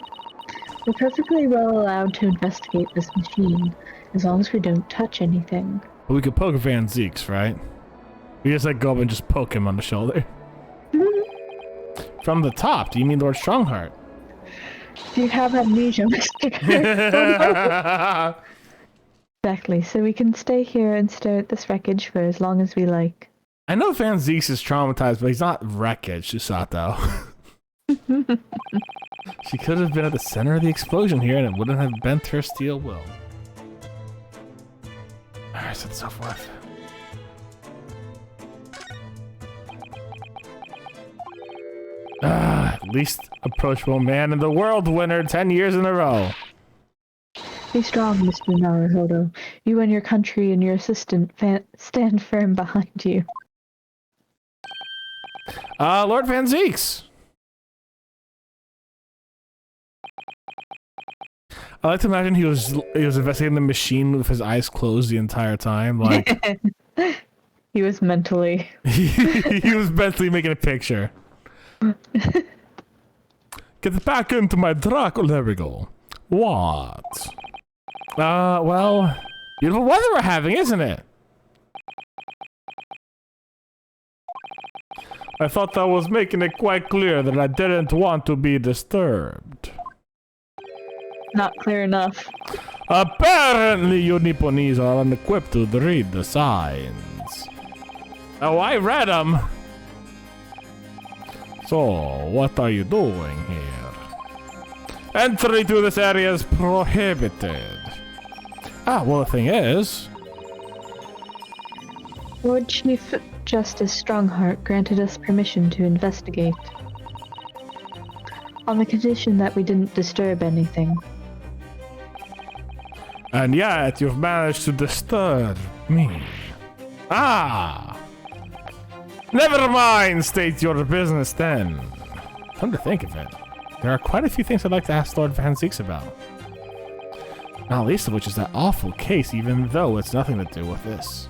We're perfectly well allowed to investigate this machine, as long as we don't touch anything. But we could poke Van Zeeks, right? We just like go up and just poke him on the shoulder. From the top? Do you mean Lord Strongheart? Do you have amnesia, Mr. Exactly, so we can stay here and stare at this wreckage for as long as we like. I know Van Zeeks is traumatized, but he's not wreckage, Susato. She could have been at the center of the explosion here and it wouldn't have bent her steel will. Alright, so forth. Least approachable man in the world, winner 10 years in a row. Be strong, Mr. Naruhodo. You and your country and your assistant stand firm behind you. Lord Van Zeeks. I like to imagine he was investigating the machine with his eyes closed the entire time. Like he was mentally. he was mentally making a picture. Get back into my truck. Oh, there we go. What? Well, beautiful weather we're having, isn't it? I thought I was making it quite clear that I didn't want to be disturbed. Not clear enough. Apparently, you Nipponese are unequipped to read the signs. Oh, I read them. So, what are you doing here? Entry to this area is prohibited. Ah, well, the thing is... Lord Chief Justice Strongheart granted us permission to investigate. On the condition that we didn't disturb anything. And yet, you've managed to disturb me. Ah! Never mind, state your business then. Come to think of it, there are quite a few things I'd like to ask Lord Van Zeeks about. Not least of which is that awful case, even though it's nothing to do with this.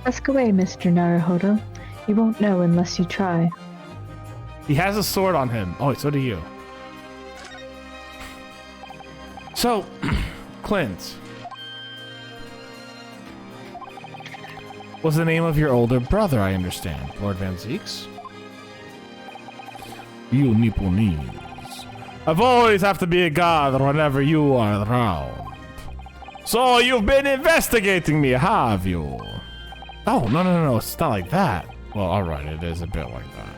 Ask away, Mr. Naruhodo. You won't know unless you try. He has a sword on him. Oh, so do you. So, Clint. Was the name of your older brother, I understand, Lord Van Zeeks? You Nipponese. I've always have to be a god whenever you are around. So you've been investigating me, have you? Oh, no, it's not like that. Well, alright, it is a bit like that.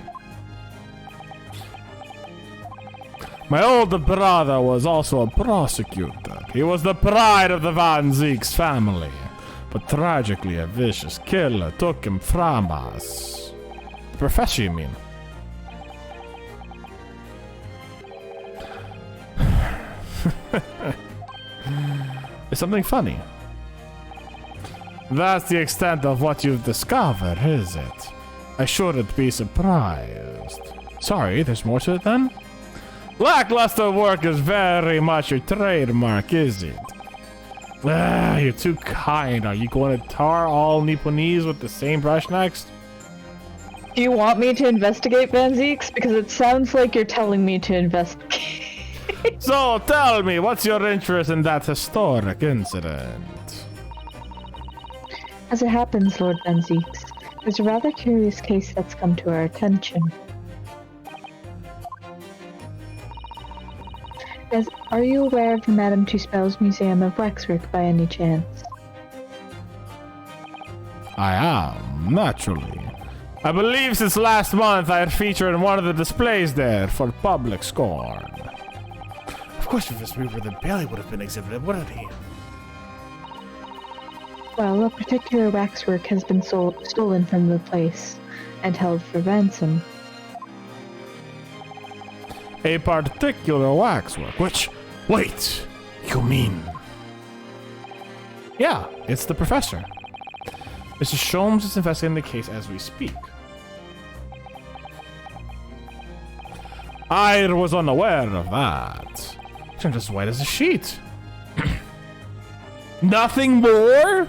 My older brother was also a prosecutor. He was the pride of the Van Zeeks family. But tragically, a vicious killer took him from us. The professor, you mean? Is something funny? That's the extent of what you've discovered, is it? I shouldn't be surprised. Sorry, there's more to it then? Lackluster work is very much your trademark, is it? Ah, you're too kind. Are you going to tar all Nipponese with the same brush next? Do you want me to investigate Van Zeeks? Because it sounds like you're telling me to investigate. So tell me, what's your interest in that historic incident? As it happens, Lord Van Zeeks, there's a rather curious case that's come to our attention. Are you aware of the Madame Tuspel's Museum of Waxwork by any chance? I am, naturally. I believe since last month I had featured in one of the displays there for public scorn. Of course, if this movie then Bailey would have been exhibited, wouldn't he? Well, a particular waxwork has been stolen from the place and held for ransom. A particular waxwork, which... Wait! You mean... Yeah, it's the professor. Mr. Sholmes is investigating the case as we speak. I was unaware of that. Turned as white as a sheet. Nothing more?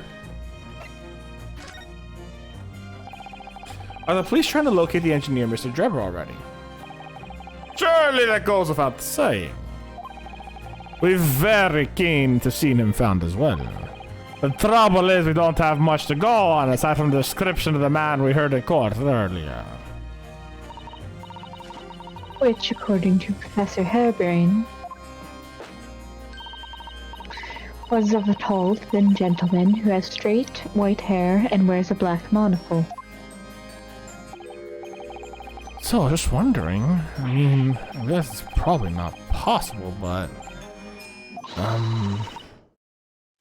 Are the police trying to locate the engineer, Mr. Drebber, already? Surely that goes without saying. We're very keen to see him found as well. The trouble is we don't have much to go on aside from the description of the man we heard in court earlier. Which, according to Professor Harebrain, was of a tall, thin gentleman who has straight, white hair and wears a black monocle. So, just wondering, I mean, that's probably not possible, but...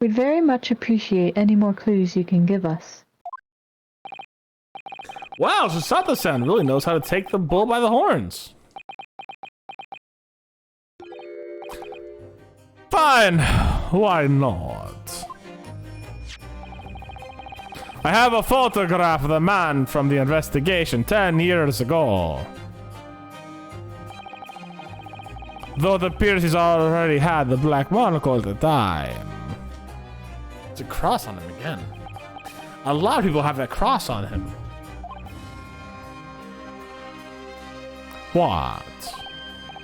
We'd very much appreciate any more clues you can give us. Wow, so Sato-san really knows how to take the bull by the horns. Fine, why not? I have a photograph of the man from the investigation 10 years ago. Though it appears he's already had the black monocle at the time. It's a cross on him again. A lot of people have that cross on him. What?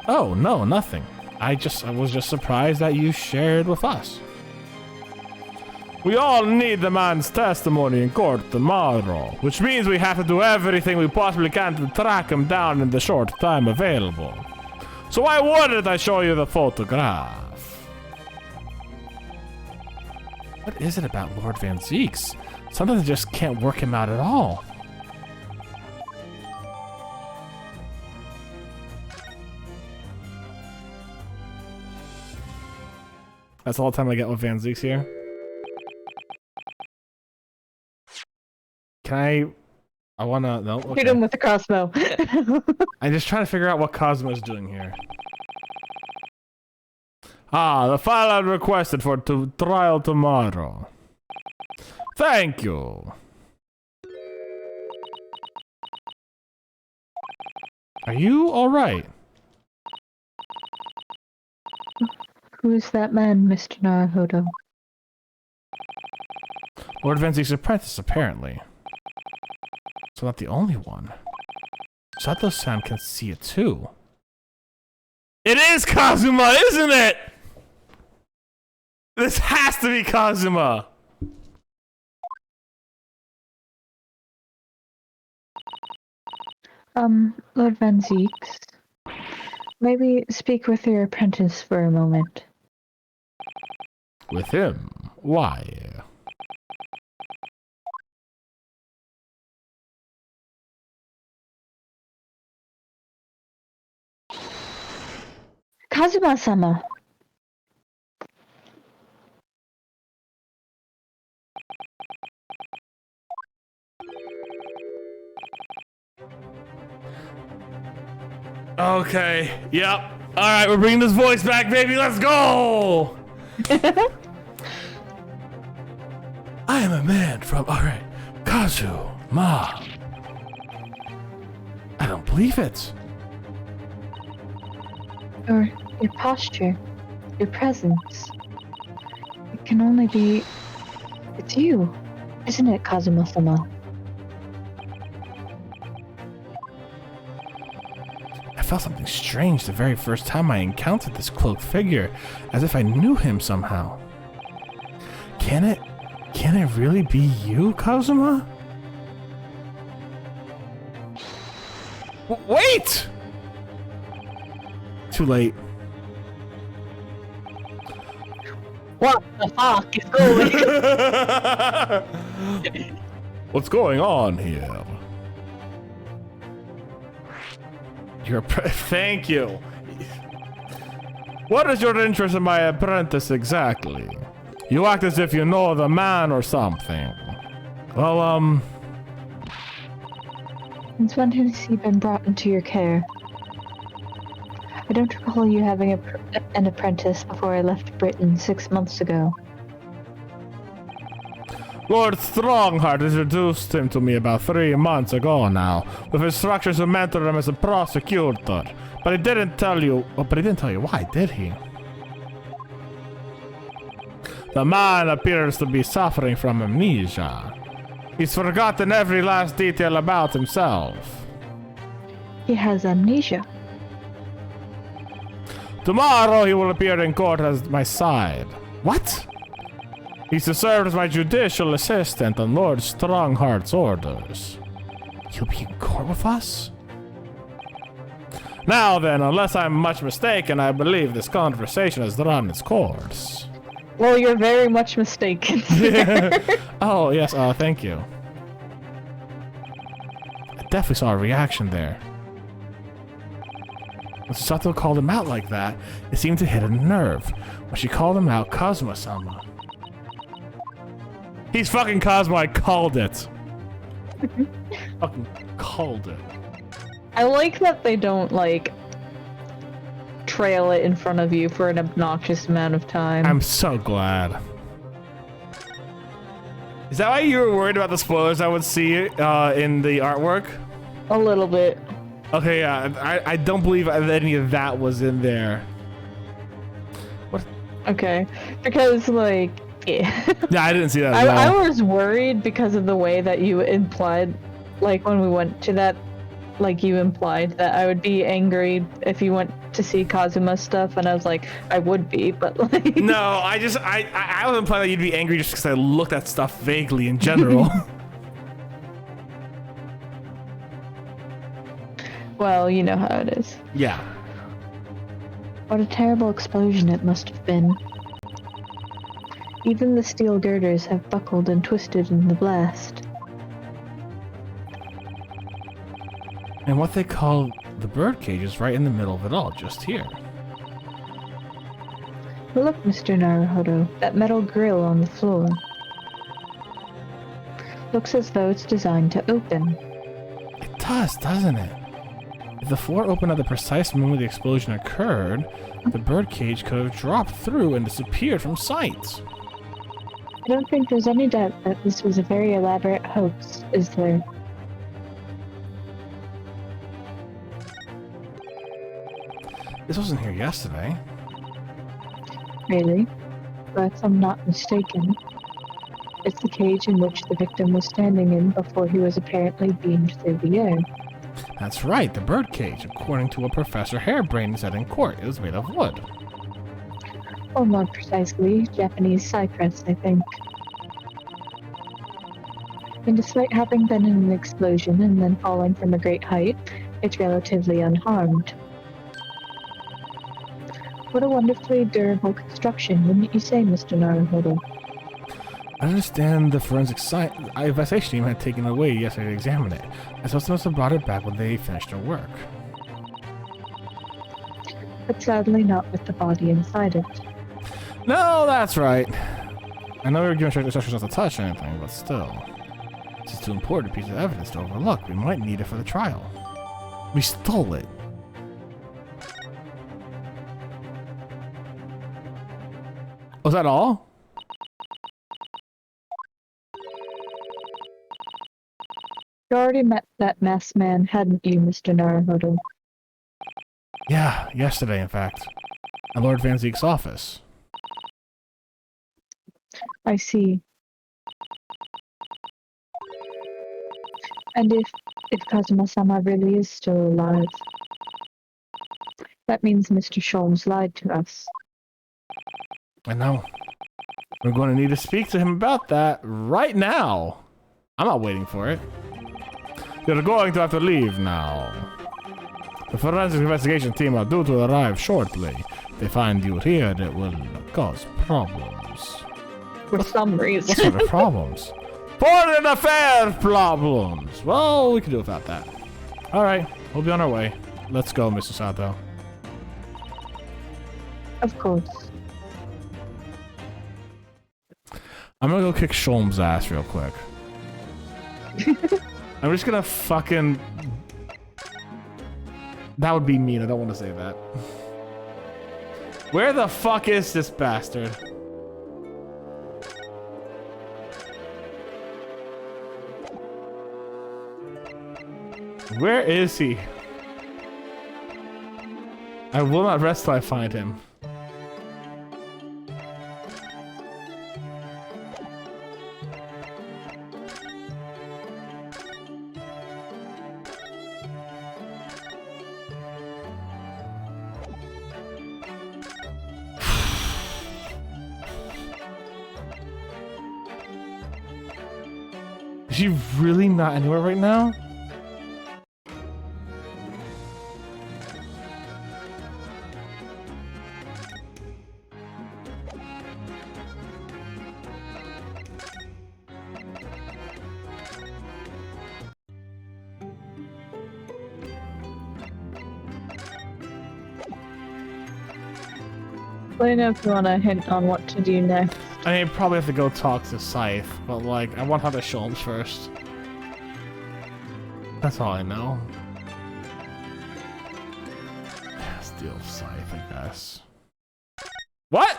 Oh, no, nothing. I was just surprised that you shared with us. We all need the man's testimony in court tomorrow, which means we have to do everything we possibly can to track him down in the short time available. So why wouldn't I show you the photograph? What is it about Lord Van Zeeks? Something that just can't work him out at all. That's all the time I get with Van Zeeks here. Can I wanna, no, okay. Shoot him with the crossbow. I'm just trying to figure out what Cosmo's doing here. Ah, the file I requested for trial tomorrow. Thank you. Are you alright? Who's that man, Mr. Naruhodo? Lord Van Zeek's apprentice, apparently. So not the only one. Sato-san can see it too. It is Kazuma, isn't it? This has to be Kazuma. Lord Van Zeeks. Maybe speak with your apprentice for a moment. With him? Why? Kazuma-sama. Okay. Yep. All right, we're bringing this voice back, baby. Let's go. I am a man from. All right, Kazuma. I don't believe it. Your posture, your presence. It can only be. It's you, isn't it, Kazuma-sama? I felt something strange the very first time I encountered this cloaked figure, as if I knew him somehow. Can it really be you, Kazuma? Wait! Too late. What the fuck is going? What's going on here? Thank you. What is your interest in my apprentice exactly? You act as if you know the man or something. Well, Since when has he been brought into your care? I don't recall you having an apprentice before I left Britain 6 months ago. Lord Strongheart introduced him to me about 3 months ago now, with instructions to mentor him as a prosecutor. But he didn't tell you. Oh, but he didn't tell you why, did he? The man appears to be suffering from amnesia. He's forgotten every last detail about himself. He has amnesia. Tomorrow he will appear in court as my side. What? He's to serve as my judicial assistant on Lord Strongheart's orders. He'll be in court with us? Now then, unless I'm much mistaken, I believe this conversation has run its course. Well, you're very much mistaken. Oh, yes, thank you. I definitely saw a reaction there. When Sato called him out like that, it seemed to hit a nerve. When she called him out, Kazuma-sama. He's fucking Cosmo, I called it. Fucking called it. I like that they don't, like, trail it in front of you for an obnoxious amount of time. I'm so glad. Is that why you were worried about the spoilers I would see in the artwork? A little bit. Okay, yeah, I don't believe any of that was in there. What? Okay. Because, like, yeah. Yeah, I didn't see that at all. I was worried because of the way that you implied, like, when we went to that, like, you implied that I would be angry if you went to see Kazuma stuff, and I was like, I would be, but, like... No, I was implying that you'd be angry just because I looked at stuff vaguely in general. Well, you know how it is. Yeah. What a terrible explosion it must have been. Even the steel girders have buckled and twisted in the blast. And what they call the birdcage is right in the middle of it all, just here. Look, Mr. Naruhodo, that metal grill on the floor. Looks as though it's designed to open. It does, doesn't it? If the floor opened at the precise moment the explosion occurred, the birdcage could have dropped through and disappeared from sight. I don't think there's any doubt that this was a very elaborate hoax, is there? This wasn't here yesterday. Really? But if I'm not mistaken, it's the cage in which the victim was standing in before he was apparently beamed through the air. That's right, the birdcage, according to what Professor Harebrain said in court. It was made of wood. Or more precisely, Japanese cypress, I think. And despite having been in an explosion and then falling from a great height, it's relatively unharmed. What a wonderfully durable construction, wouldn't you say, Mr. Naruhodo? I understand the forensic investigation team had taken it away yesterday to examine it. I suppose they must have brought it back when they finished their work. But sadly not with the body inside it. No, that's right. I know we were given instructions not to touch anything, but still. This is too important a piece of evidence to overlook. We might need it for the trial. We stole it. Was that all? You already met that masked man, hadn't you, Mr. Naruhodo? Yeah, yesterday, in fact. At Lord Van Zeek's office. I see. And if Kazuma-sama really is still alive, that means Mr. Sholmes lied to us. I know. We're going to need to speak to him about that right now. I'm not waiting for it. You're going to have to leave now. The forensic investigation team are due to arrive shortly. If they find you here, it will cause problems. For some reason. What sort of problems? Foreign affairs problems! Well, we can do without that. Alright, we'll be on our way. Let's go, Mr. Sato. Of course. I'm gonna go kick Sholmes' ass real quick. I'm just gonna fucking... That would be mean, I don't want to say that. Where the fuck is this bastard? Where is he? I will not rest till I find him. Is she really not anywhere right now? Let me know if you want a hint on what to do next. I mean, probably have to go talk to Scythe, but like, I want her to Sholmes first. That's all I know. Steal Scythe, I guess. What?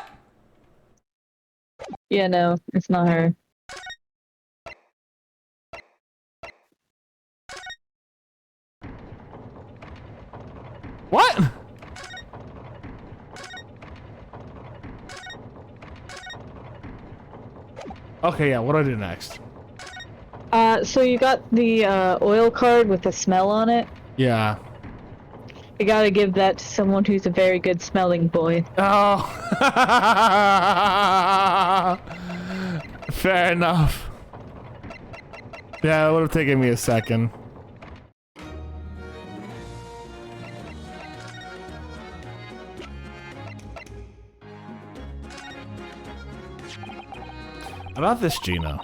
Yeah, no, it's not her. What? Okay, yeah, what do I do next? So you got the oil card with the smell on it. Yeah. You gotta give that to someone who's a very good smelling boy. Oh. Fair enough. Yeah, it would have taken me a second. About this, Gino.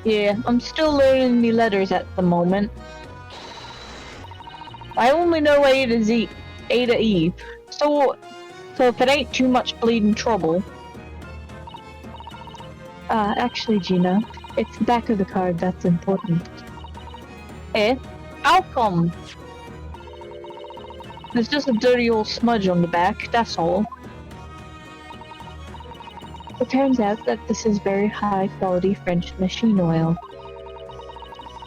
Yeah, I'm still learning the letters at the moment. I only know A to Z, A to E. So if it ain't too much bleeding trouble. Actually, Gina, it's the back of the card that's important. Eh? How come? There's just a dirty old smudge on the back, that's all. It turns out that this is very high quality French machine oil.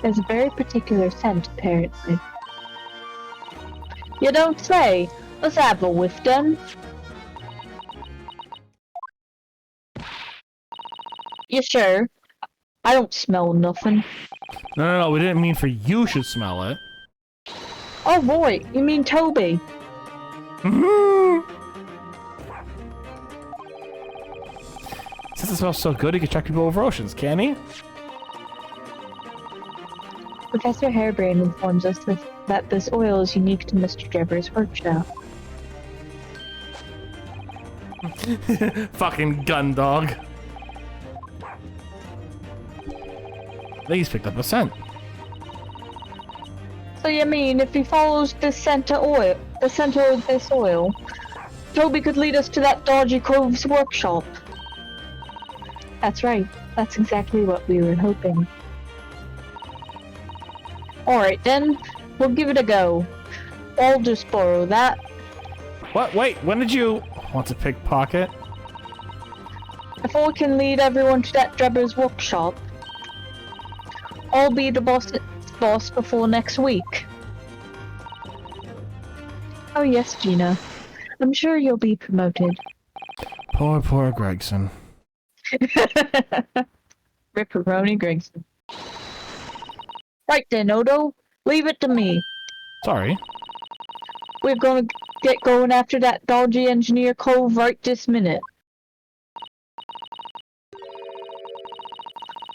There's a very particular scent, apparently. You don't say! Let's have a whiff then. You sure? I don't smell nothing. No, we didn't mean for you should smell it. Oh boy, you mean Toby? Since it smells so good, he can track people over oceans, can he? Professor Harebrained informs us that this oil is unique to Mr. Drebber's workshop. Fucking gun dog. I think he's picked up a scent. So you mean if he follows this scent to the center of this oil. Toby could lead us to that dodgy Cove's workshop. That's right. That's exactly what we were hoping. Alright then, we'll give it a go. I'll just borrow that. What? Wait, when did you want to pickpocket? If I can lead everyone to that Drebber's workshop, I'll be the boss before next week. Oh yes, Gina. I'm sure you'll be promoted. Poor Gregson. Ripperoni Gregson. Right then, Odo. Leave it to me. Sorry. We're gonna get going after that dodgy engineer Cove right this minute.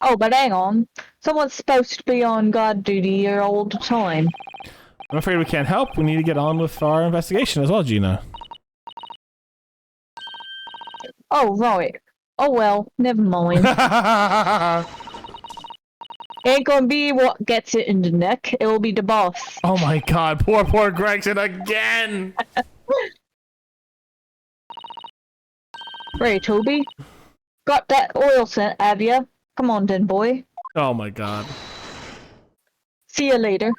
Oh, but hang on. Someone's supposed to be on guard duty here all the time. I'm afraid we can't help. We need to get on with our investigation as well, Gina. Oh, right. Oh well, never mind. Ain't gonna be what gets it in the neck, it will be the boss. Oh my god, poor Gregson again! Right, Toby? Got that oil scent, have ya? Come on then, boy. Oh my god. See ya later.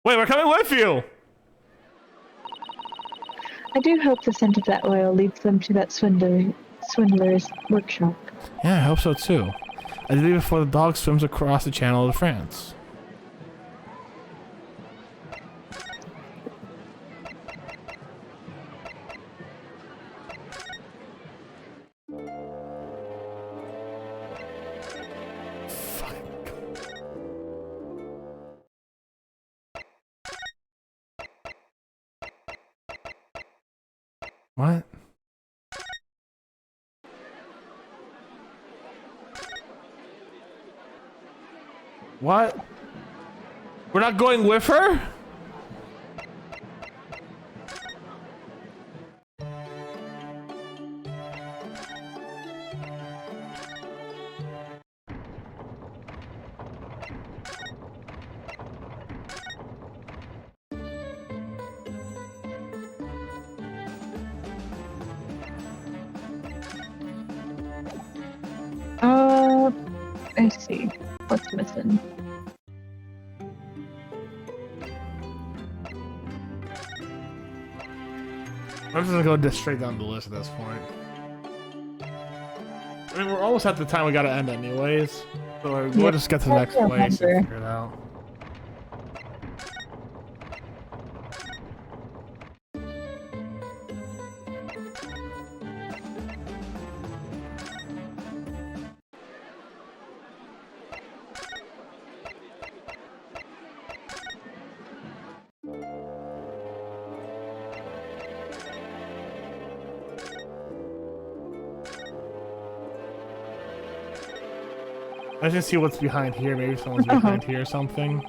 Wait, we're coming with you! I do hope the scent of that oil leads them to that swindler's workshop. Yeah, I hope so too. I did it before the dog swims across the channel to France. What? What? We're not going with her? Let's see. What's missing? I'm just gonna go just straight down the list at this point. I mean, we're almost at the time we gotta end anyways. So we'll just get to the next place and figure it out. Let's just see what's behind here. Maybe someone's behind here or something.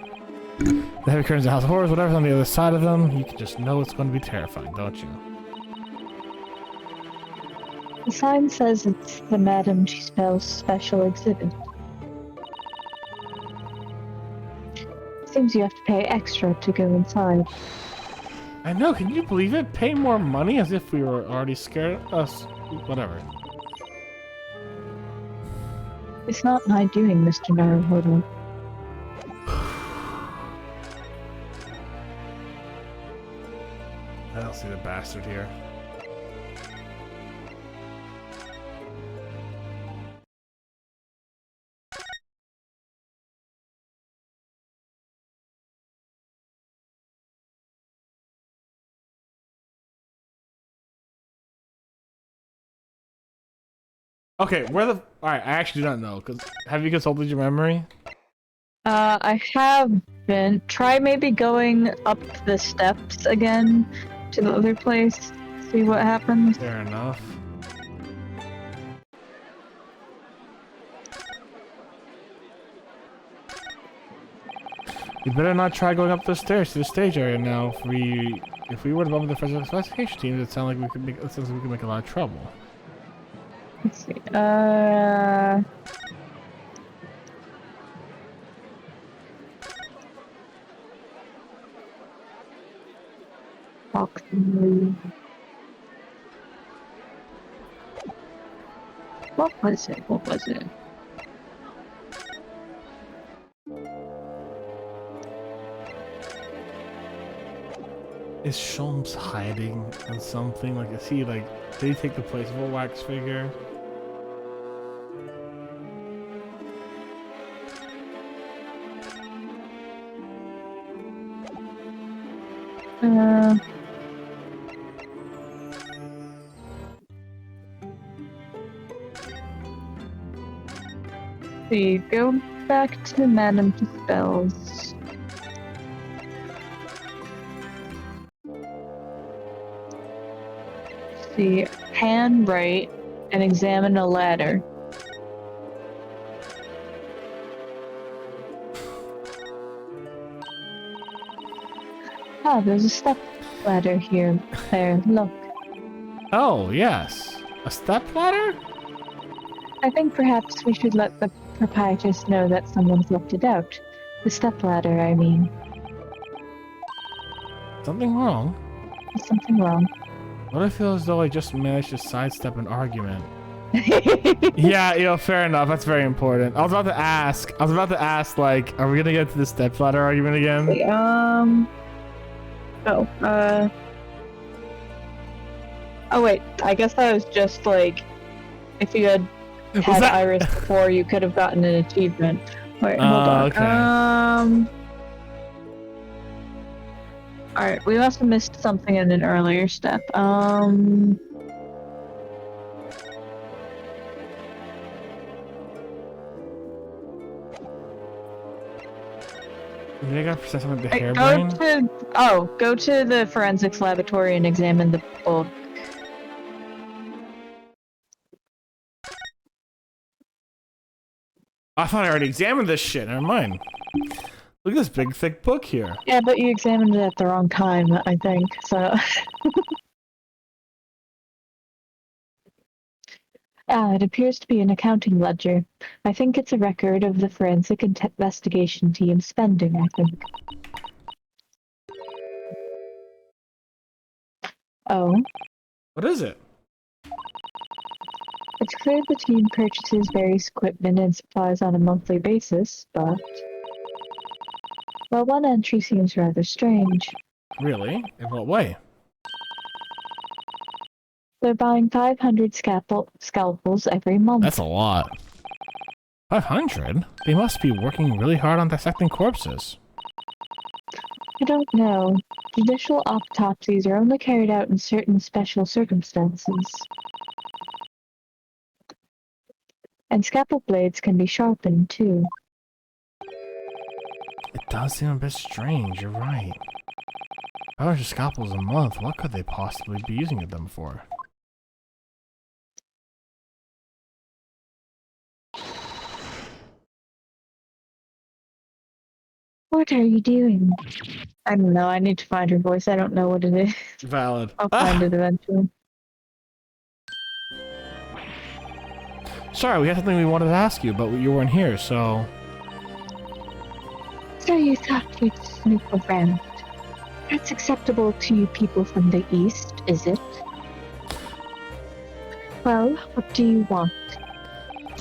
The heavy curtains of House of Horrors, whatever's on the other side of them, you can just know it's going to be terrifying, don't you? The sign says it's the Madame Tussauds special exhibit. Seems you have to pay extra to go inside. I know, can you believe it? Pay more money as if we were already scared of us. Whatever. It's not my doing, Mr. Naruhodo. I don't see the bastard here. Okay, where the... Alright, I actually do not know, because... Have you consulted your memory? I haven't. Try maybe going up the steps again to the other place. See what happens. Fair enough. You better not try going up the stairs to the stage area now. If we were to bump the first investigation team, it sounds like we could make a lot of trouble. Let's see. What was it? What was it? Is Sholmes hiding in something? Like, is he like, did he take the place of a wax figure? See, go back to Madame Spells. See, hand right and examine a ladder. Ah, there's a step ladder here. There, look. Oh, yes. A step ladder? I think perhaps we should let the proprietress know that someone's left it out. The step ladder, I mean. Something wrong? There's something wrong. What if it feels as though I just managed to sidestep an argument? Yeah, fair enough. That's very important. I was about to ask, like, are we gonna get to the step ladder argument again? Wait, oh wait, I guess that was just like, if you had Iris before, you could have gotten an achievement. Wait, hold on. Okay. Alright, we must have missed something in an earlier step. Maybe I gotta present something with the hairbrain? Go to the forensics laboratory and examine the book. I thought I already examined this shit. Never mind. Look at this big, thick book here. Yeah, but you examined it at the wrong time, I think, so... it appears to be an accounting ledger. I think it's a record of the forensic investigation team spending, I think. Oh. What is it? It's clear the team purchases various equipment and supplies on a monthly basis, but... Well, one entry seems rather strange. Really? In what way? They're buying 500 scalpels every month. That's a lot. 500? They must be working really hard on dissecting corpses. I don't know. Judicial autopsies are only carried out in certain special circumstances. And scalpel blades can be sharpened, too. It does seem a bit strange, you're right. 500 scalpels a month, what could they possibly be using them for? What are you doing? I don't know, I need to find her voice. I don't know what it is. Valid. I'll find it eventually. Sorry, we had something we wanted to ask you, but you weren't here, so... So you thought you'd snoop around. That's acceptable to you people from the East, is it? Well, what do you want?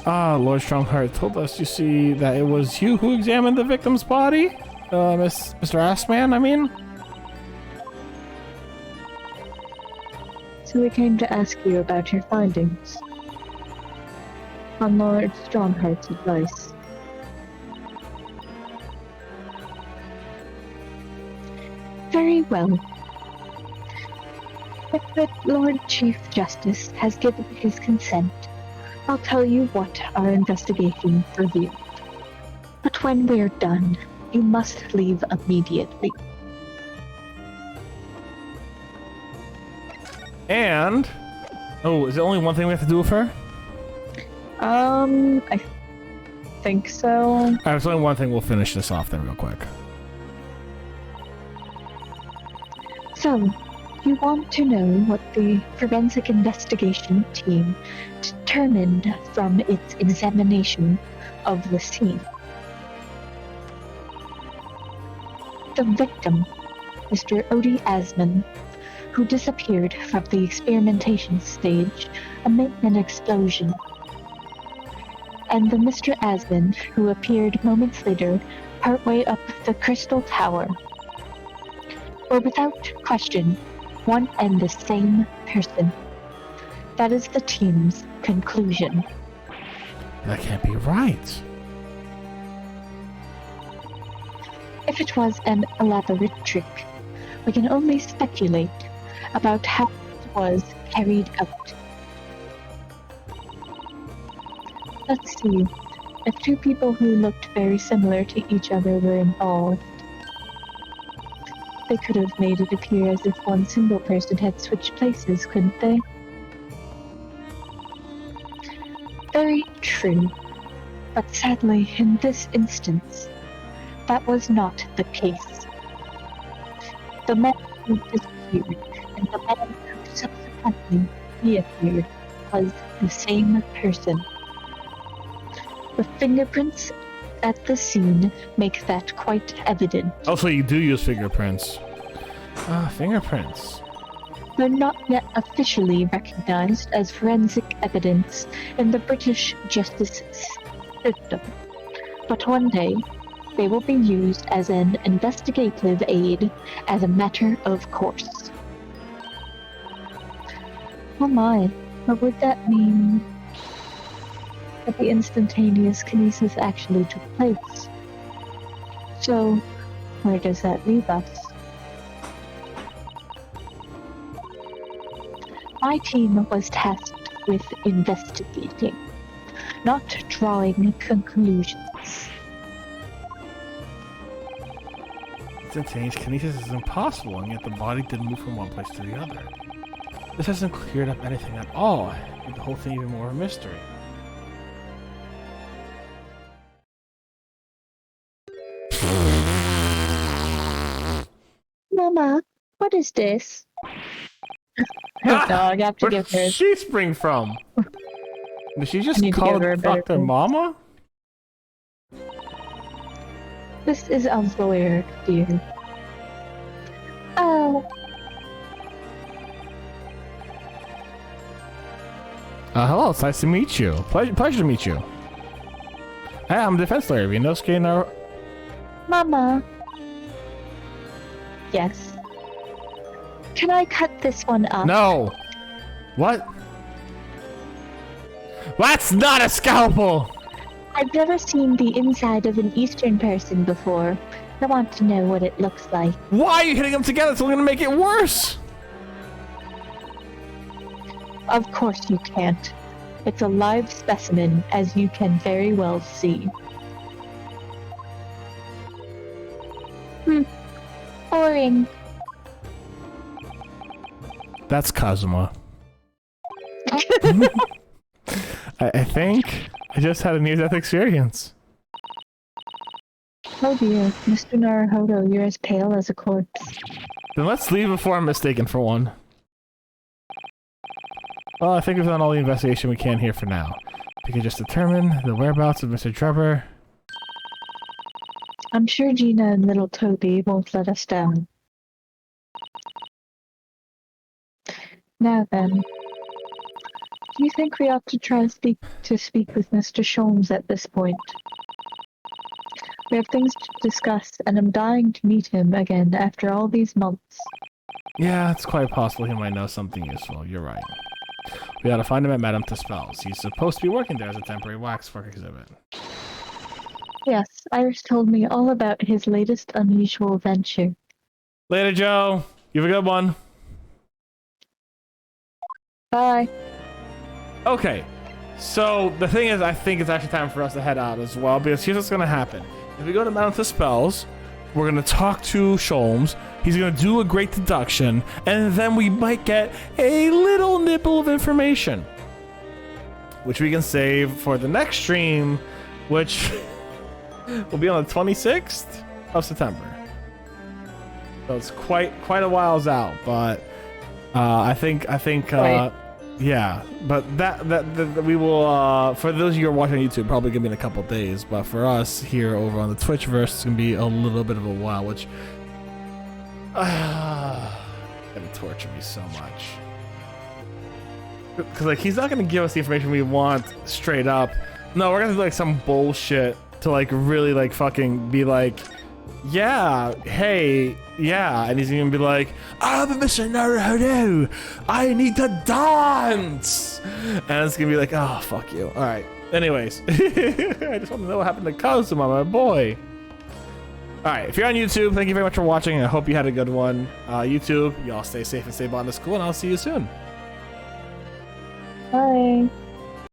Lord Strongheart told us, you see, that it was you who examined the victim's body? Mr. Assman, I mean? So we came to ask you about your findings. On Lord Strongheart's advice. Very well. If the Lord Chief Justice has given his consent, I'll tell you what our investigation revealed. But when we're done, you must leave immediately. And... Oh, is there only one thing we have to do with her? I think so. Alright, there's only one thing, we'll finish this off then real quick. So, you want to know what the forensic investigation team determined from its examination of the scene. The victim, Mr. Odie Asman, who disappeared from the experimentation stage amid an explosion, and the Mr. Asman who appeared moments later partway up the Crystal Tower, were without question one and the same person. That is the team's conclusion. That can't be right. If it was an elaborate trick, we can only speculate about how it was carried out. Let's see. If two people who looked very similar to each other were involved, they could have made it appear as if one single person had switched places, couldn't they? Very true. But sadly, in this instance, that was not the case. The man who disappeared and the man who subsequently reappeared was the same person. The fingerprints at the scene make that quite evident. Also, you do use fingerprints. Fingerprints. They're not yet officially recognized as forensic evidence in the British justice system, but one day they will be used as an investigative aid as a matter of course. Oh my, but would that mean that the instantaneous kinesis actually took place? So, where does that leave us? My team was tasked with investigating, not drawing conclusions. Instantaneous kinesis is impossible, and yet the body did move from one place to the other. This hasn't cleared up anything at all. It made the whole thing even more of a mystery. Mama, what is this? Her dog, I have to Where give did her. she spring from? Did she just need to call give her a it better Dr. name. Mama? This is a lawyer, dear. Oh, Hello, it's nice to meet you. Pleasure to meet you. Hey, I'm a defense lawyer. Vinosuke Nar- Mama. Yes. Can I cut this one up? No! What? That's not a scalpel! I've never seen the inside of an Eastern person before. I want to know what it looks like. Why are you hitting them together? It's only gonna make it worse! Of course you can't. It's a live specimen, as you can very well see. Boring. That's Kazuma. I think I just had a near-death experience. Oh dear, Mr. Naruhodo, you're as pale as a corpse. Then let's leave before I'm mistaken for one. Well, I think we've done all the investigation we can here for now. We can just determine the whereabouts of Mr. Trevor. I'm sure Gina and little Toby won't let us down. Now then, do you think we ought to try to speak with Mr. Sholmes at this point? We have things to discuss, and I'm dying to meet him again after all these months. Yeah, it's quite possible he might know something useful. You're right. We gotta find him at Madame Tuspel's. He's supposed to be working there as a temporary waxwork exhibit. Yes, Iris told me all about his latest unusual venture. Later, Joe. You have a good one. Bye. Okay, so the thing is, I think it's actually time for us to head out as well, because here's what's gonna happen. If we go to Madame Tuspel's, we're gonna talk to Sholmes. He's gonna do a great deduction, and then we might get a little nibble of information, which we can save for the next stream, which will be on the 26th of September. So it's quite a whiles out, but I think Right. yeah, but that we will for those of you who are watching on YouTube, probably gonna be in a couple days, but for us here over on the Twitchverse, it's gonna be a little bit of a while, which gotta gonna torture me so much. Cause like he's not gonna give us the information we want straight up. No, we're gonna do like some bullshit to like really like fucking be like, yeah, hey, yeah, and he's gonna be like, I'm a Mr. Naruhodo, I need to dance, and it's gonna be like, oh fuck you. All right. Anyways, I just want to know what happened to Kazuma, my boy. All right, if you're on YouTube, thank you very much for watching. I hope you had a good one. YouTube, y'all stay safe and stay Botanist Cool, and I'll see you soon. Bye.